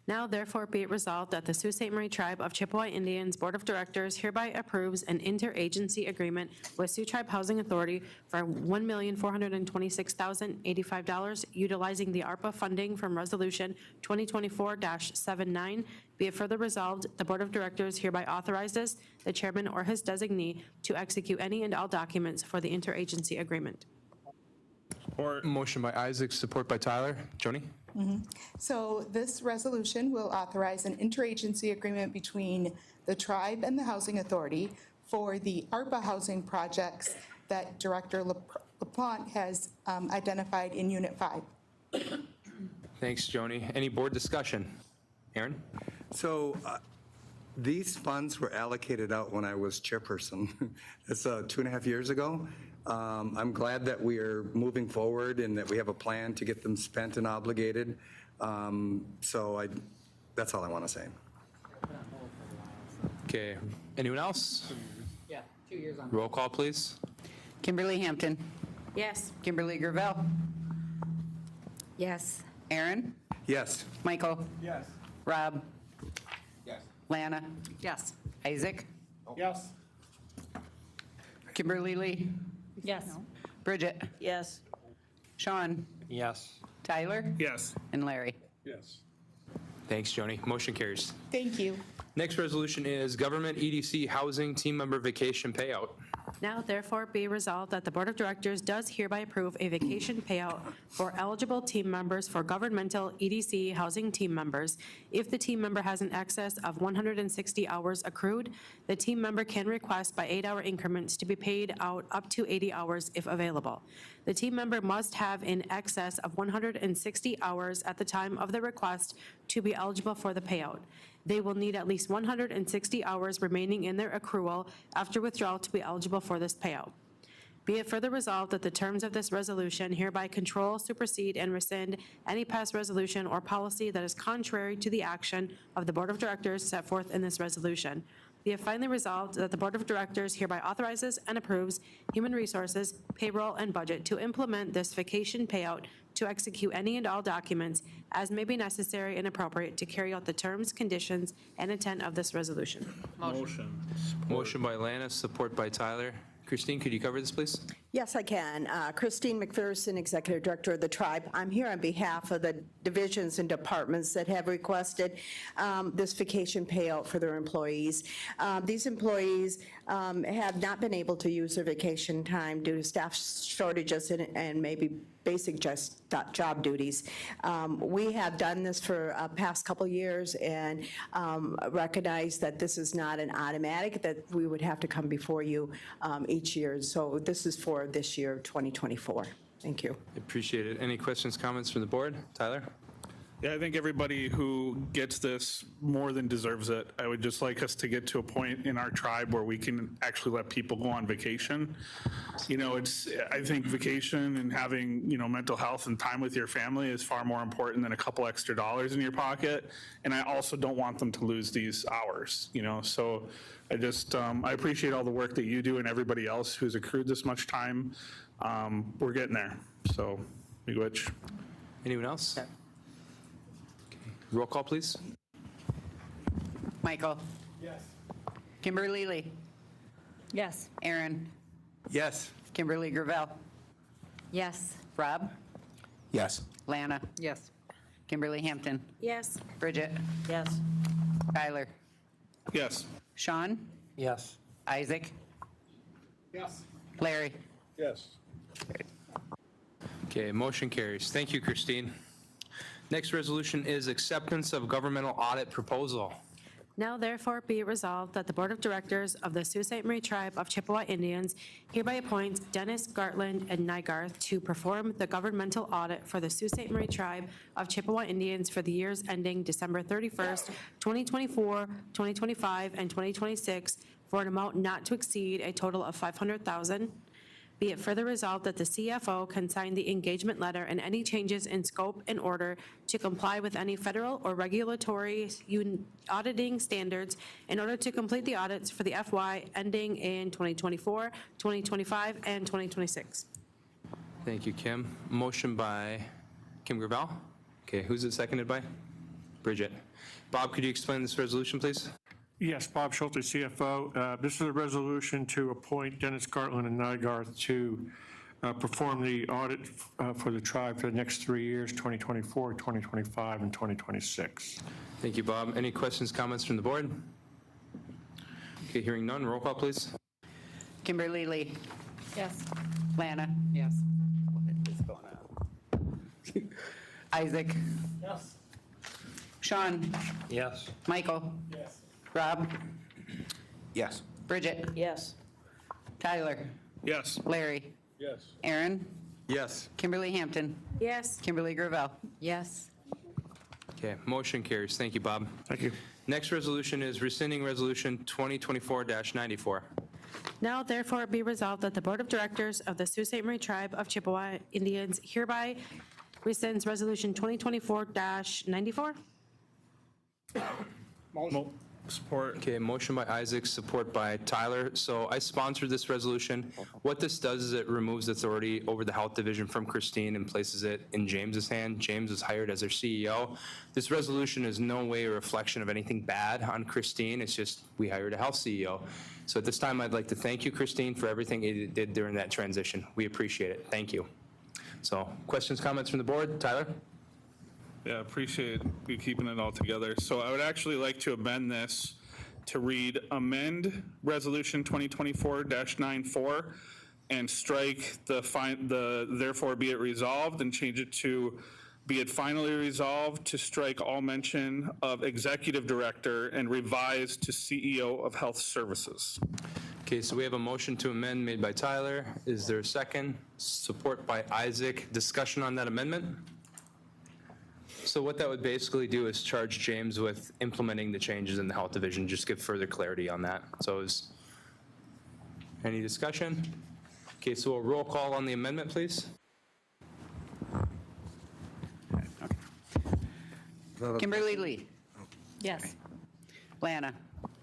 Now therefore be it resolved that the Sault Ste. Marie Tribe of Chippewa Indians Board of Directors hereby approves an interagency agreement with Sioux Tribe Housing Authority for $1,426,085, utilizing the ARPA funding from Resolution 2024-79. Be it further resolved, the Board of Directors hereby authorizes the chairman or his designee to execute any and all documents for the interagency agreement. Support. Motion by Isaac, support by Tyler. Joni? So this resolution will authorize an interagency agreement between the tribe and the Housing Authority for the ARPA housing projects that Director LaPlante has identified in Unit 5. Thanks, Joni. Any board discussion? Aaron? So these funds were allocated out when I was chairperson. That's 2.5 years ago. I'm glad that we are moving forward and that we have a plan to get them spent and obligated. That's all I want to say. Okay, anyone else? Yeah, 2 years on. Roll call, please. Kimberly Hampton. Yes. Kimberly Gravel. Yes. Aaron. Yes. Michael. Yes. Rob. Yes. Lana. Yes. Isaac. Yes. Kimberly Lee. Yes. Bridget. Yes. Sean. Yes. Tyler. Yes. And Larry. Yes. Thanks, Joni. Motion carries. Thank you. Next resolution is government EDC housing team member vacation payout. Now therefore be resolved that the Board of Directors does hereby approve a vacation payout for eligible team members for governmental EDC housing team members. If the team member has an excess of 160 hours accrued, the team member can request by 8-hour increments to be paid out up to 80 hours if available. The team member must have in excess of 160 hours at the time of the request to be eligible for the payout. They will need at least 160 hours remaining in their accrual after withdrawal to be eligible for this payout. Be it further resolved that the terms of this resolution hereby control, supersede, and rescind any past resolution or policy that is contrary to the action of the Board of Directors set forth in this resolution. Be it finally resolved that the Board of Directors hereby authorizes and approves Human Resources, Payroll, and Budget to implement this vacation payout to execute any and all documents as may be necessary and appropriate to carry out the terms, conditions, and intent of this resolution. Motion by Lana, support by Tyler. Christine, could you cover this, please? Yes, I can. Christine McPherson, Executive Director of the Tribe. I'm here on behalf of the divisions and departments that have requested this vacation payout for their employees. These employees have not been able to use their vacation time due to staff shortages and maybe basic just job duties. We have done this for past couple years and recognize that this is not an automatic, that we would have to come before you each year. So this is for this year, 2024. Thank you. Appreciate it. Any questions, comments from the board? Tyler? Yeah, I think everybody who gets this more than deserves it. I would just like us to get to a point in our tribe where we can actually let people go on vacation. You know, I think vacation and having, you know, mental health and time with your family is far more important than a couple extra dollars in your pocket. And I also don't want them to lose these hours, you know, so I just, I appreciate all the work that you do and everybody else who's accrued this much time. We're getting there, so, miigwech. Anyone else? Okay. Roll call, please. Michael? Yes. Kimberly Lee? Yes. Aaron? Yes. Kimberly Gravel? Yes. Rob? Yes. Lana? Yes. Kimberly Hampton? Yes. Bridget? Yes. Tyler? Yes. Sean? Yes. Isaac? Yes. Larry? Yes. Okay, motion carries. Thank you, Christine. Next resolution is acceptance of governmental audit proposal. Now therefore be it resolved that the Board of Directors of the Sault Ste. Marie Tribe of Chippewa Indians hereby appoints Dennis Gartland and Nygarth to perform the governmental audit for the Sault Ste. Marie Tribe of Chippewa Indians for the years ending December 31st, 2024, 2025, and 2026 for an amount not to exceed a total of $500,000. Be it further resolved that the CFO can sign the engagement letter and any changes in scope in order to comply with any federal or regulatory auditing standards in order to complete the audits for the FY ending in 2024, 2025, and 2026. Thank you, Kim. Motion by Kim Gravel. Okay, who's it seconded by? Bridget. Bob, could you explain this resolution, please? Yes, Bob Schulte, CFO. This is a resolution to appoint Dennis Gartland and Nygarth to perform the audit for the tribe for the next 3 years, 2024, 2025, and 2026. Thank you, Bob. Any questions, comments from the board? Okay, hearing none. Roll call, please. Kimberly Lee? Yes. Lana? Yes. Isaac? Yes. Sean? Yes. Michael? Yes. Rob? Yes. Bridget? Yes. Tyler? Yes. Larry? Yes. Aaron? Yes. Kimberly Hampton? Yes. Kimberly Gravel? Yes. Okay, motion carries. Thank you, Bob. Thank you. Next resolution is rescinding Resolution 2024-94. Now therefore be resolved that the Board of Directors of the Sault Ste. Marie Tribe of Chippewa Indians hereby rescinds Resolution 2024-94. Support. Okay, motion by Isaac, support by Tyler. So I sponsored this resolution. What this does is it removes authority over the health division from Christine and places it in James's hand. James was hired as their CEO. This resolution is no way a reflection of anything bad on Christine. It's just we hired a health CEO. So at this time, I'd like to thank you, Christine, for everything you did during that transition. We appreciate it. Thank you. So questions, comments from the board? Tyler? Yeah, appreciate you keeping it all together. So I would actually like to amend this to read amend Resolution 2024-94 and strike the therefore be it resolved and change it to be it finally resolved to strike all mention of executive director and revise to CEO of health services. Okay, so we have a motion to amend made by Tyler. Is there a second? Support by Isaac. Discussion on that amendment? So what that would basically do is charge James with implementing the changes in the health division, just give further clarity on that. So any discussion? Okay, so a roll call on the amendment, please. Kimberly Lee? Yes. Lana?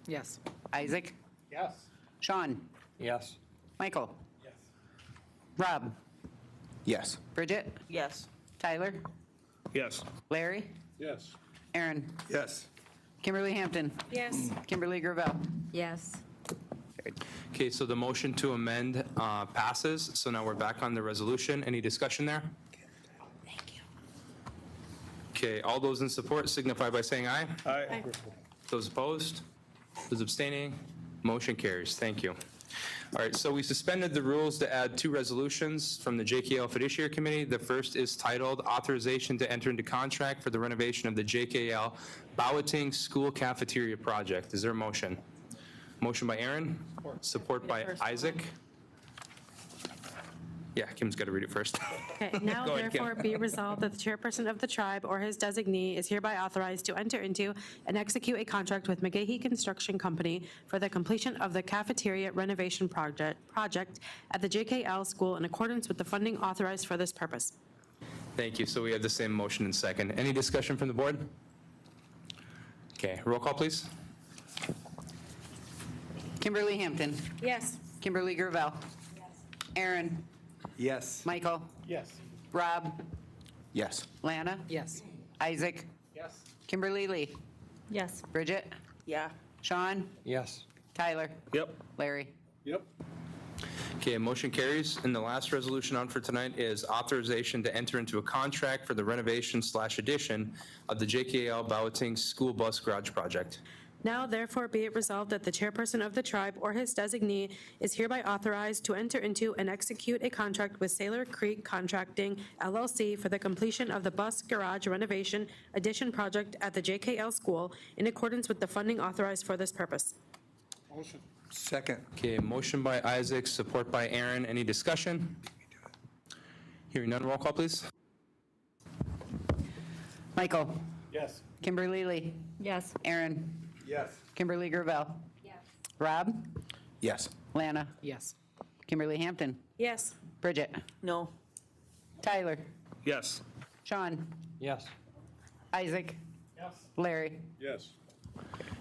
Yes. Isaac? Yes. Sean? Yes. Michael? Yes. Rob? Yes. Bridget? Yes. Tyler, Yes. Larry, Yes. Aaron, Yes. Kimberly Hampton, Yes. Kimberly Gravel. Yes. Okay, so the motion to amend passes. So now we're back on the resolution. Any discussion there? Thank you. Okay, all those in support signify by saying aye. Aye. Those opposed? Those abstaining? Motion carries. Thank you. All right, so we suspended the rules to add two resolutions from the JKL Fiduciary Committee. The first is titled Authorization to Enter into Contract for the Renovation of the JKL Bowating School Cafeteria Project. Is there a motion? Motion by Aaron, support by Isaac. Yeah, Kim's got to read it first. Okay, now Go ahead, Kim. therefore be resolved that the chairperson of the tribe or his designee is hereby authorized to enter into and execute a contract with McGahee Construction Company for the completion of the cafeteria renovation project at the JKL school in accordance with the funding authorized for this purpose. Thank you. So we have the same motion and second. Any discussion from the board? Okay, roll call, please. Kimberly Hampton, Yes. Kimberly Gravel. Aaron, Yes. Michael, Yes. Rob, Yes. Lana, Yes. Isaac, Yes. Kimberly Lee, Yes. Bridget, Yeah. Sean, Yes. Tyler, Yep. Larry. Yep. Okay, motion carries. And the last resolution on for tonight is authorization to enter into a contract for the renovation/addition of the JKL Bowating School Bus Garage Project. Now therefore be it resolved that the chairperson of the tribe or his designee is hereby authorized to enter into and execute a contract with Sailor Creek Contracting LLC for the completion of the bus garage renovation addition project at the JKL school in accordance with the funding authorized for this purpose. Motion. Second. Okay, motion by Isaac, support by Aaron. Any discussion? Hearing none, roll call, please. Michael, Yes. Kimberly Lee, Yes. Aaron, Yes. Kimberly Gravel. Yes. Rob, Yes. Lana, Yes. Kimberly Hampton, Yes. Bridget, No. Tyler, Yes. Sean, Yes. Isaac, Yes. Larry. Yes.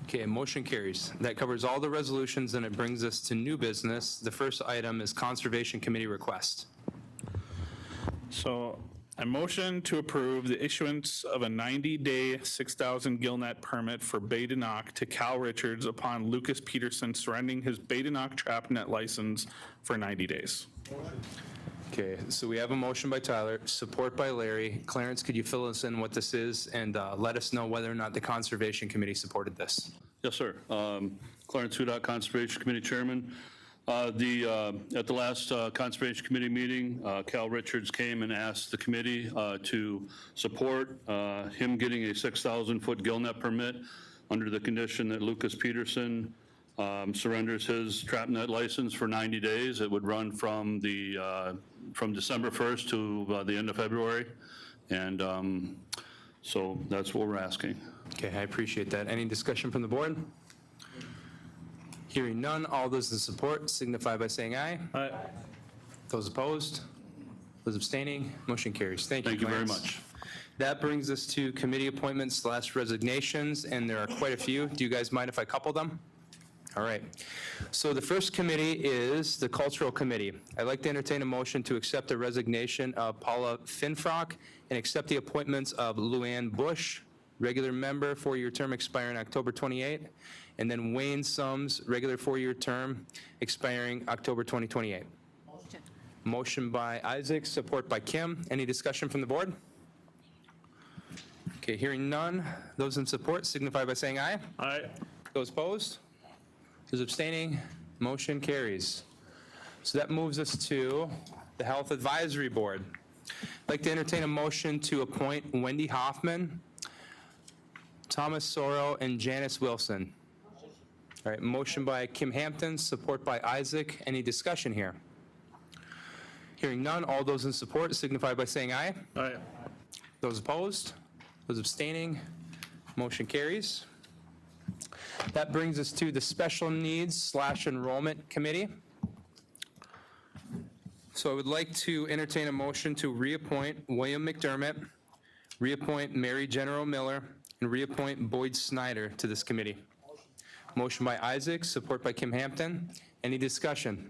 Okay, motion carries. That covers all the resolutions, and it brings us to new business. The first item is Conservation Committee request. So I motion to approve the issuance of a 90-day 6,000 gillnet permit for Badenoch to Cal Richards upon Lucas Peterson surrendering his Badenoch trap net license for 90 days. Okay, so we have a motion by Tyler, support by Larry. Clarence, could you fill us in what this is and let us know whether or not the Conservation Committee supported this? Yes, sir. Clarence Hudock, Conservation Committee Chairman. At the last Conservation Committee meeting, Cal Richards came and asked the committee to support him getting a 6,000-foot gillnet permit under the condition that Lucas Peterson surrenders his trap net license for 90 days. It would run from December 1st to the end of February. And so that's what we're asking. Okay, I appreciate that. Any discussion from the board? Hearing none, all those in support signify by saying aye. Aye. Those opposed? Those abstaining? Motion carries. Thank you, Thank you very Clarence. much. That brings us to committee appointments/resignations, and there are quite a few. Do you guys mind if I couple them? All right. So the first committee is the Cultural Committee. I'd like to entertain a motion to accept the resignation of Paula Finfrock and accept the appointments of Luann Bush, regular member, 4-year term expiring October 28, and then Wayne Sums, regular 4-year term expiring October 2028. Motion by Isaac, support by Kim. Any discussion from the board? Okay, hearing none. Those in support signify by saying aye. Aye. Those opposed? Those abstaining? Motion carries. So that moves us to the Health Advisory Board. I'd like to entertain a motion to appoint Wendy Hoffman, Thomas Sorrow, and Janice Wilson. All right, motion by Kim Hampton, support by Isaac. Any discussion here? Hearing none, all those in support signify by saying aye. Aye. Those opposed? Those abstaining? Motion carries. That brings us to the Special Needs/Enrollment Committee. So I would like to entertain a motion to reappoint William McDermott, reappoint Mary General Miller, and reappoint Boyd Snyder to this committee. Motion by Isaac, support by Kim Hampton. Any discussion?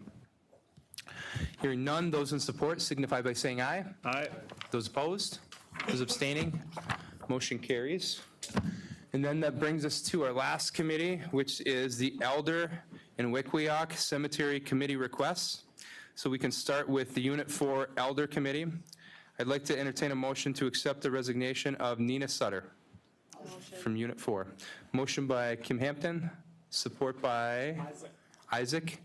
Hearing none, those in support signify by saying aye. Aye. Those opposed? Those abstaining? Motion carries. And then that brings us to our last committee, which is the Elder and Wickwioc Cemetery Committee requests. So we can start with the Unit 4 Elder Committee. I'd like to entertain a motion to accept the resignation of Nina Sutter from Unit 4. Motion by Kim Hampton, support by Isaac.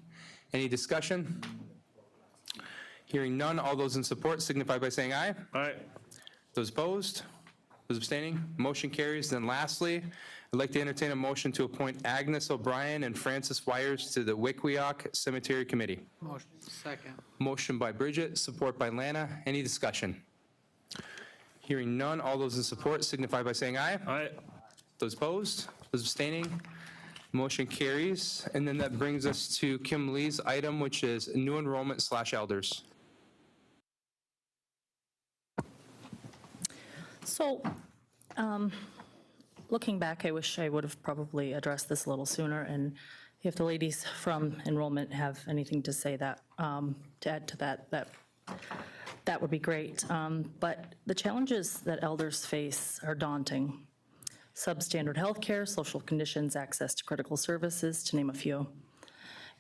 Any discussion? Hearing none, all those in support signify by saying aye. Aye. Those opposed? Those abstaining? Motion carries. Then lastly, I'd like to entertain a motion to appoint Agnes O'Brien and Francis Wires to the Wickwioc Cemetery Committee. Motion. Second. Motion by Bridget, support by Lana. Any discussion? Hearing none, all those in support signify by saying aye. Aye. Those opposed? Those abstaining? Motion carries. And then that brings us to Kim Lee's item, which is new enrollment / elders. So, looking back, I wish I would have probably addressed this a little sooner, and if the ladies from enrollment have anything to say that, to add to that would be great. But the challenges that elders face are daunting. Substandard healthcare, social conditions, access to critical services, to name a few.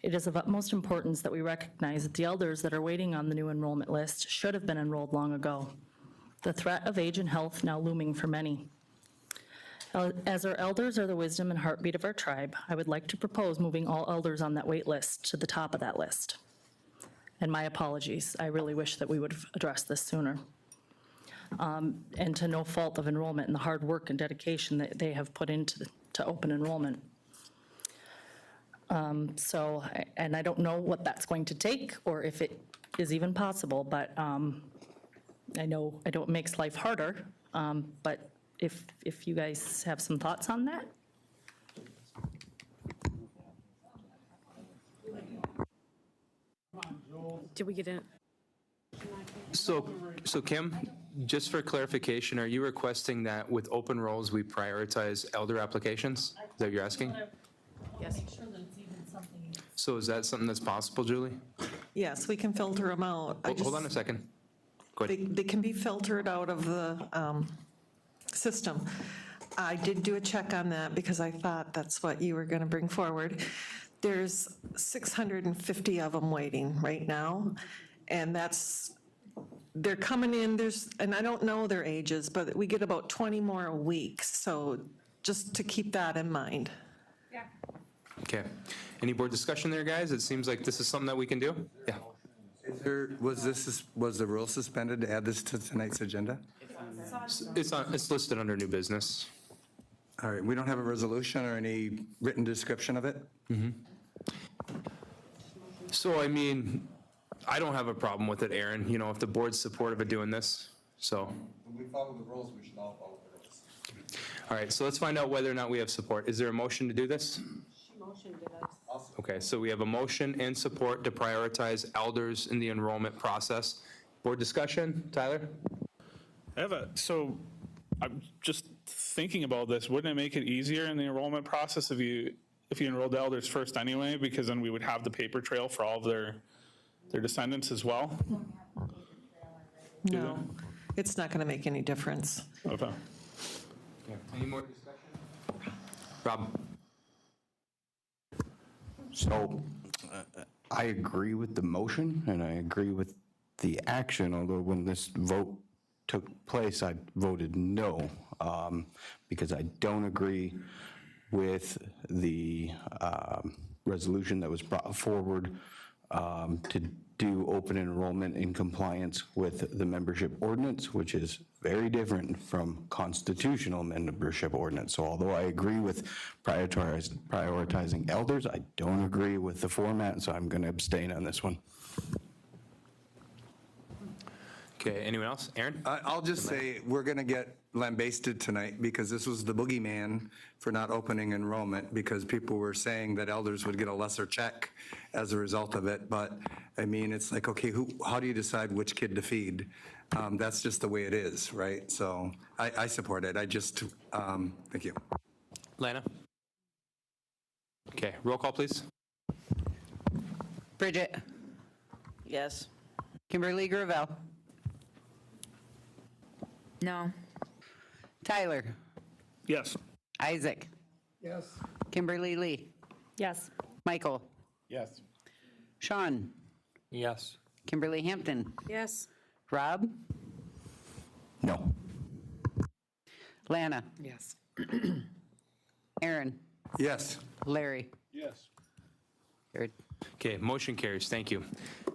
It is of utmost importance that we recognize that the elders that are waiting on the new enrollment list should have been enrolled long ago. The threat of age and health now looming for many. As our elders are the wisdom and heartbeat of our tribe, I would like to propose moving all elders on that wait list to the top of that list. And my apologies, I really wish that we would have addressed this sooner. And to no fault of enrollment and the hard work and dedication that they have put into to open enrollment. And I don't know what that's going to take or if it is even possible, but I know it makes life harder, but if you guys have some thoughts on that? Did we get in? So Kim, just for clarification, are you requesting that with open roles, we prioritize elder applications? Is that what you're asking? Yes. So is that something that's possible, Julie? Yes, we can filter them out. Hold on a second. Go ahead. They can be filtered out of the system. I did do a check on that because I thought that's what you were going to bring forward. There's 650 of them waiting right now, and they're coming in, and I don't know their ages, but we get about 20 more a week, so just to keep that in mind. Yeah. Okay. Any board discussion there, guys? It seems like this is something that we can do? Yeah. Was the rule suspended to add this to tonight's agenda? It's listed under new business. All right, we don't have a resolution or any written description of it? So, I mean, I don't have a problem with it, Aaron, if the board's supportive of doing this, so. When we follow the rules, we should all follow the rules. All right, so let's find out whether or not we have support. Is there a motion to do this? She motioned it. Okay, so we have a motion and support to prioritize elders in the enrollment process. Board discussion, Tyler? So I'm just thinking about this. Wouldn't it make it easier in the enrollment process if you enrolled the elders first anyway? Because then we would have the paper trail for all of their descendants as well? No, it's not going to make any difference. Okay. Any more discussion? Rob? So I agree with the motion and I agree with the action, although when this vote took place, I voted no, because I don't agree with the resolution that was brought forward to do open enrollment in compliance with the membership ordinance, which is very different from constitutional membership ordinance. So although I agree with prioritizing elders, I don't agree with the format, so I'm going to abstain on this one. Okay, anyone else? Aaron? I'll just say, we're going to get lambasted tonight because this was the boogeyman for not opening enrollment because people were saying that elders would get a lesser check as a result of it. But, I mean, it's like, okay, how do you decide which kid to feed? That's just the way it is, right? So I support it. Thank you. Lana? Okay, roll call, please. Bridget? Yes. Kimberly Gravel? No. Tyler? Yes. Isaac? Yes. Kimberly Lee? Yes. Michael? Yes. Sean? Yes. Kimberly Hampton? Yes. Rob? No. Lana? Yes. Aaron? Yes. Larry? Yes. Carried. Okay, motion carries. Thank you.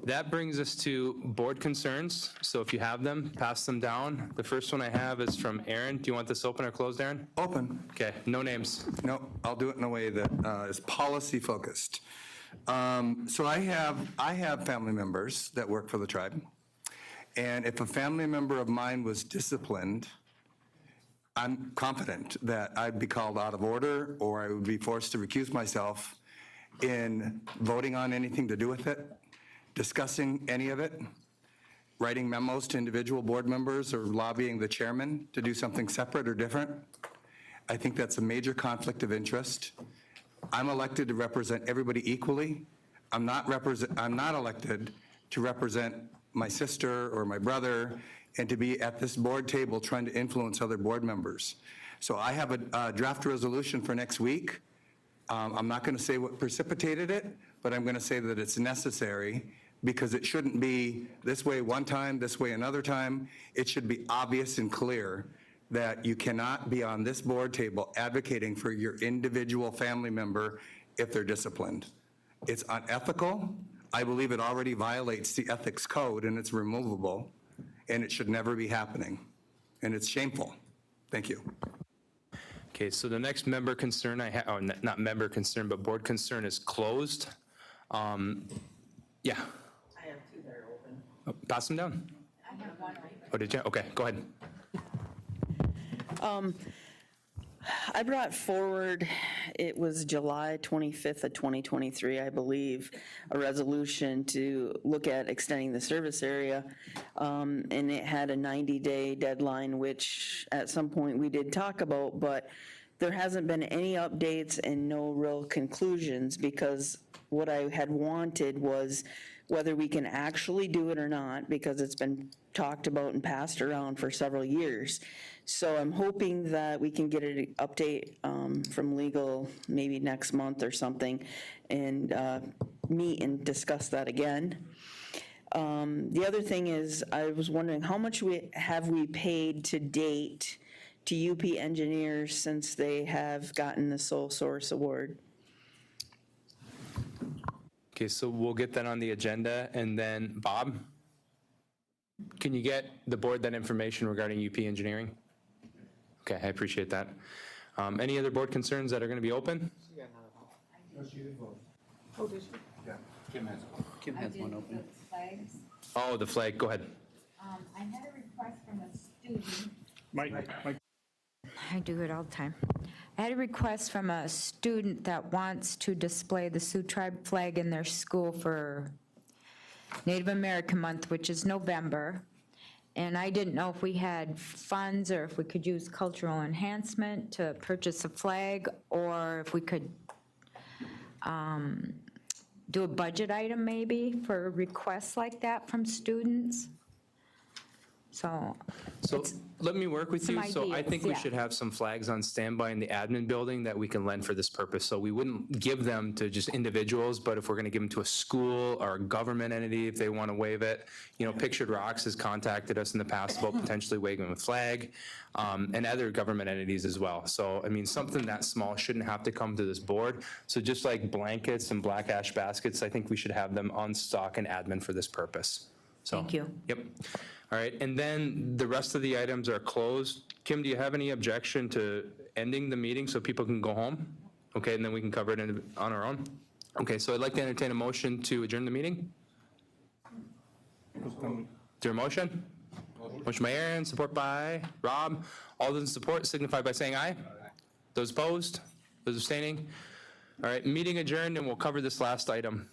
That brings us to board concerns. So if you have them, pass them down. The first one I have is from Aaron. Do you want this open or closed, Aaron? Open. Okay, no names. No, I'll do it in a way that is policy focused. So I have family members that work for the tribe. And if a family member of mine was disciplined, I'm confident that I'd be called out of order or I would be forced to recuse myself in voting on anything to do with it, discussing any of it, writing memos to individual board members or lobbying the chairman to do something separate or different. I think that's a major conflict of interest. I'm elected to represent everybody equally. I'm not elected to represent my sister or my brother and to be at this board table trying to influence other board members. So I have a draft resolution for next week. I'm not going to say what precipitated it, but I'm going to say that it's necessary because it shouldn't be this way one time, this way another time. It should be obvious and clear that you cannot be on this board table advocating for your individual family member if they're disciplined. It's unethical. I believe it already violates the ethics code and it's removable, and it should never be happening. And it's shameful. Thank you. Okay, so the next member concern I have, oh, not member concern, but board concern is closed. Yeah. I have two that are open. Oh, pass them down. I have one. Oh, did you? Okay, go ahead. I brought forward, it was July 25th of 2023, I believe, a resolution to look at extending the service area. And it had a 90-day deadline, which at some point we did talk about, but there hasn't been any updates and no real conclusions because what I had wanted was whether we can actually do it or not, because it's been talked about and passed around for several years. So I'm hoping that we can get an update from legal maybe next month or something and meet and discuss that again. The other thing is, I was wondering how much have we paid to date to UP engineers since they have gotten the sole source award? Okay, so we'll get that on the agenda, and then Bob, can you get the board that information regarding UP engineering? Okay, I appreciate that. Any other board concerns that are going to be open? Oh, did she? Yeah. Kim has one open. Oh, the flag, go ahead. I had a request from a student. Mike. I do it all the time. I had a request from a student that wants to display the Sioux Tribe flag in their school for Native American Month, which is November. And I didn't know if we had funds or if we could use cultural enhancement to purchase a flag, or if we could do a budget item maybe for requests like that from students. So let me work with you. some So I ideas, think we yeah. should have some flags on standby in the admin building that we can lend for this purpose. So we wouldn't give them to just individuals, but if we're going to give them to a school or a government entity, if they want to wave it, Pictured Rocks has contacted us in the past about potentially waving a flag, and other government entities as well. So, I mean, something that small shouldn't have to come to this board. So just like blankets and black ash baskets, I think we should have them on stock and admin for this purpose. So, Thank you. Yep. All right, and then the rest of the items are closed. Kim, do you have any objection to ending the meeting so people can go home? Okay, and then we can cover it on our own? Okay, so I'd like to entertain a motion to adjourn the meeting. Is there a motion? Motion by Aaron, support by Rob. All those in support signify by saying aye. Those opposed? Those abstaining? All right, meeting adjourned, and we'll cover this last item.